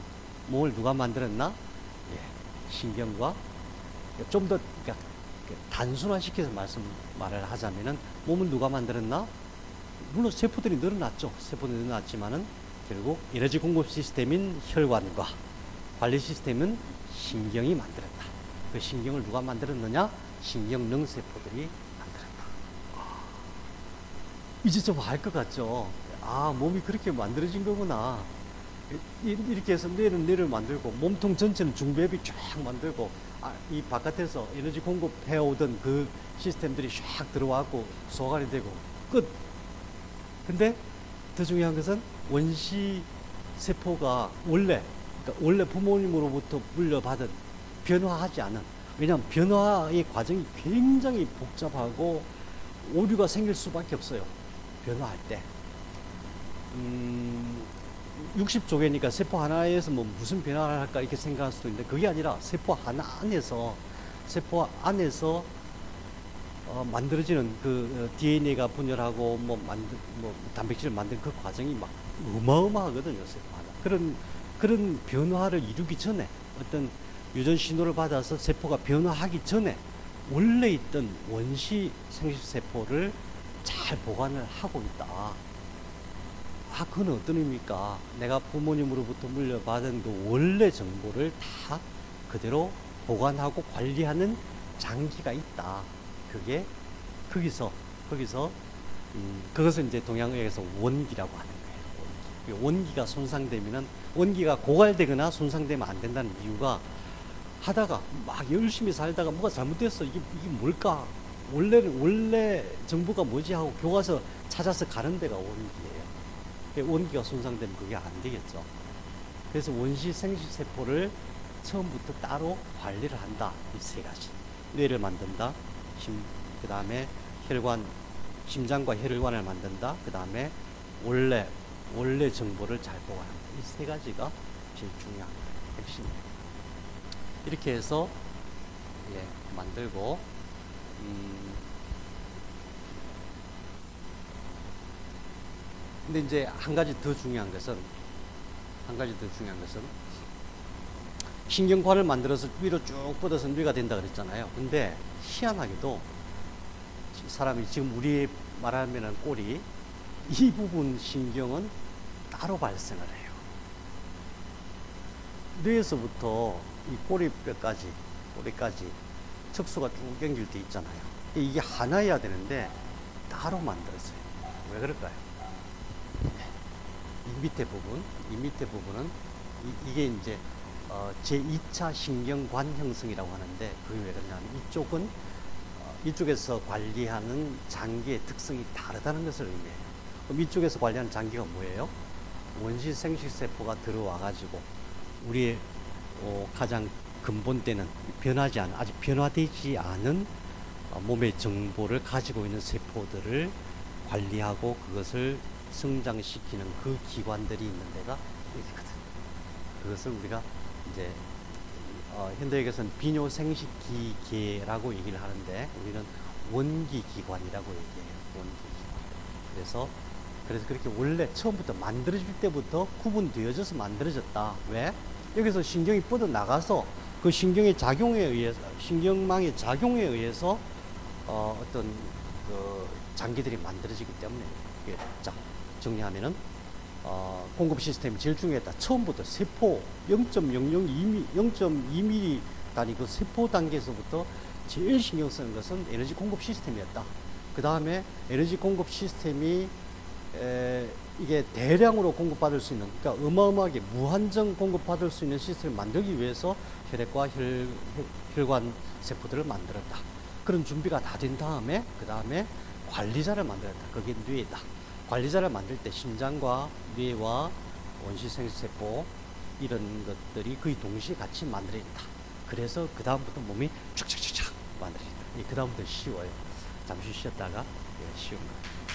몸을 누가 만들었나? 예, 신경과 좀 더 그러니까 단순화시켜서 말을 하자면은 몸은 누가 만들었나? 물론 세포들이 늘어났죠. 세포들이 늘어났지만은 결국 에너지 공급 시스템인 혈관과 관리 시스템은 신경이 만들었다. 그 신경을 누가 만들었느냐? 신경능 세포들이 만들었다. 이제 좀 알 것 같죠? 아, 몸이 그렇게 만들어진 거구나. 이렇게 해서 뇌를 만들고 몸통 전체는 중배합이 쫙 만들고 이 바깥에서 에너지 공급해오던 그 시스템들이 쫙 들어와고 소화가 되고 끝. 근데 더 중요한 것은 원시 세포가 원래 부모님으로부터 물려받은 변화하지 않은, 왜냐하면 변화의 과정이 굉장히 복잡하고 오류가 생길 수밖에 없어요. 변화할 때 60조개니까 세포 하나에서 뭐 무슨 변화를 할까 이렇게 생각할 수도 있는데, 그게 아니라 세포 하나 안에서 만들어지는 그 DNA가 분열하고 단백질을 만드는 그 과정이 막 어마어마하거든요. 세포 하나. 그런 변화를 이루기 전에, 어떤 유전 신호를 받아서 세포가 변화하기 전에 원래 있던 원시 생식세포를 잘 보관을 하고 있다. 그건 어떤 의미입니까? 내가 부모님으로부터 물려받은 그 원래 정보를 다 그대로 보관하고 관리하는 장기가 있다. 그게 그것을 이제 동양의학에서 원기라고 하는 거예요. 원기가 손상되면은, 원기가 고갈되거나 손상되면 안 된다는 이유가, 하다가 막 열심히 살다가 뭐가 잘못됐어. 이게 뭘까? 원래 정보가 뭐지 하고 교과서 찾아서 가는 데가 원기예요. 원기가 손상되면 그게 안 되겠죠. 그래서 원시 생식세포를 처음부터 따로 관리를 한다. 이 세 가지. 뇌를 만든다. 그 다음에 심장과 혈관을 만든다. 그 다음에 원래 정보를 잘 보관한다. 이 세 가지가 제일 중요한 거예요. 핵심이에요. 이렇게 해서 만들고, 근데 이제 한 가지 더 중요한 것은 신경관을 만들어서 위로 쭉 뻗어서 뇌가 된다 그랬잖아요. 근데 희한하게도 사람이 지금 우리 말하면 꼬리, 이 부분 신경은 따로 발생을 해요. 뇌에서부터 이 꼬리까지 척수가 쭉 연결돼 있잖아요. 이게 하나여야 되는데 따로 만들었어요. 왜 그럴까요? 이 밑에 부분은 이게 이제 제2차 신경관 형성이라고 하는데, 그게 왜 그러냐면 이쪽에서 관리하는 장기의 특성이 다르다는 것을 의미해요. 그럼 이쪽에서 관리하는 장기가 뭐예요? 원시 생식세포가 들어와 가지고 우리의 가장 근본되는 아직 변화되지 않은 몸의 정보를 가지고 있는 세포들을 관리하고 그것을 성장시키는 그 기관들이 있는 데가 여기거든. 그것을 우리가 이제 현대학에서는 비뇨생식기계라고 얘기를 하는데, 우리는 원기기관이라고 얘기해요. 원기기관. 그래서 그렇게 원래 처음부터 만들어질 때부터 구분되어져서 만들어졌다. 왜? 여기서 신경이 뻗어 나가서 그 신경망의 작용에 의해서 어떤 그 장기들이 만들어지기 때문에. 자, 정리하면은 공급 시스템이 제일 중요했다. 처음부터 세포 0.2mm 단위 그 세포 단계에서부터 제일 신경 쓰는 것은 에너지 공급 시스템이었다. 그 다음에 에너지 공급 시스템이 이게 대량으로 공급받을 수 있는, 그러니까 어마어마하게 무한정 공급받을 수 있는 시스템을 만들기 위해서 혈액과 혈관 세포들을 만들었다. 그런 준비가 다 된 다음에 그 다음에 관리자를 만들었다. 그게 뇌다. 관리자를 만들 때 심장과 뇌와 원시생세포 이런 것들이 거의 동시에 같이 만들어진다. 그래서 그 다음부터 몸이 촥촥촥촥 만들어진다. 그 다음부터 쉬워요. 잠시 쉬었다가 쉬운 거.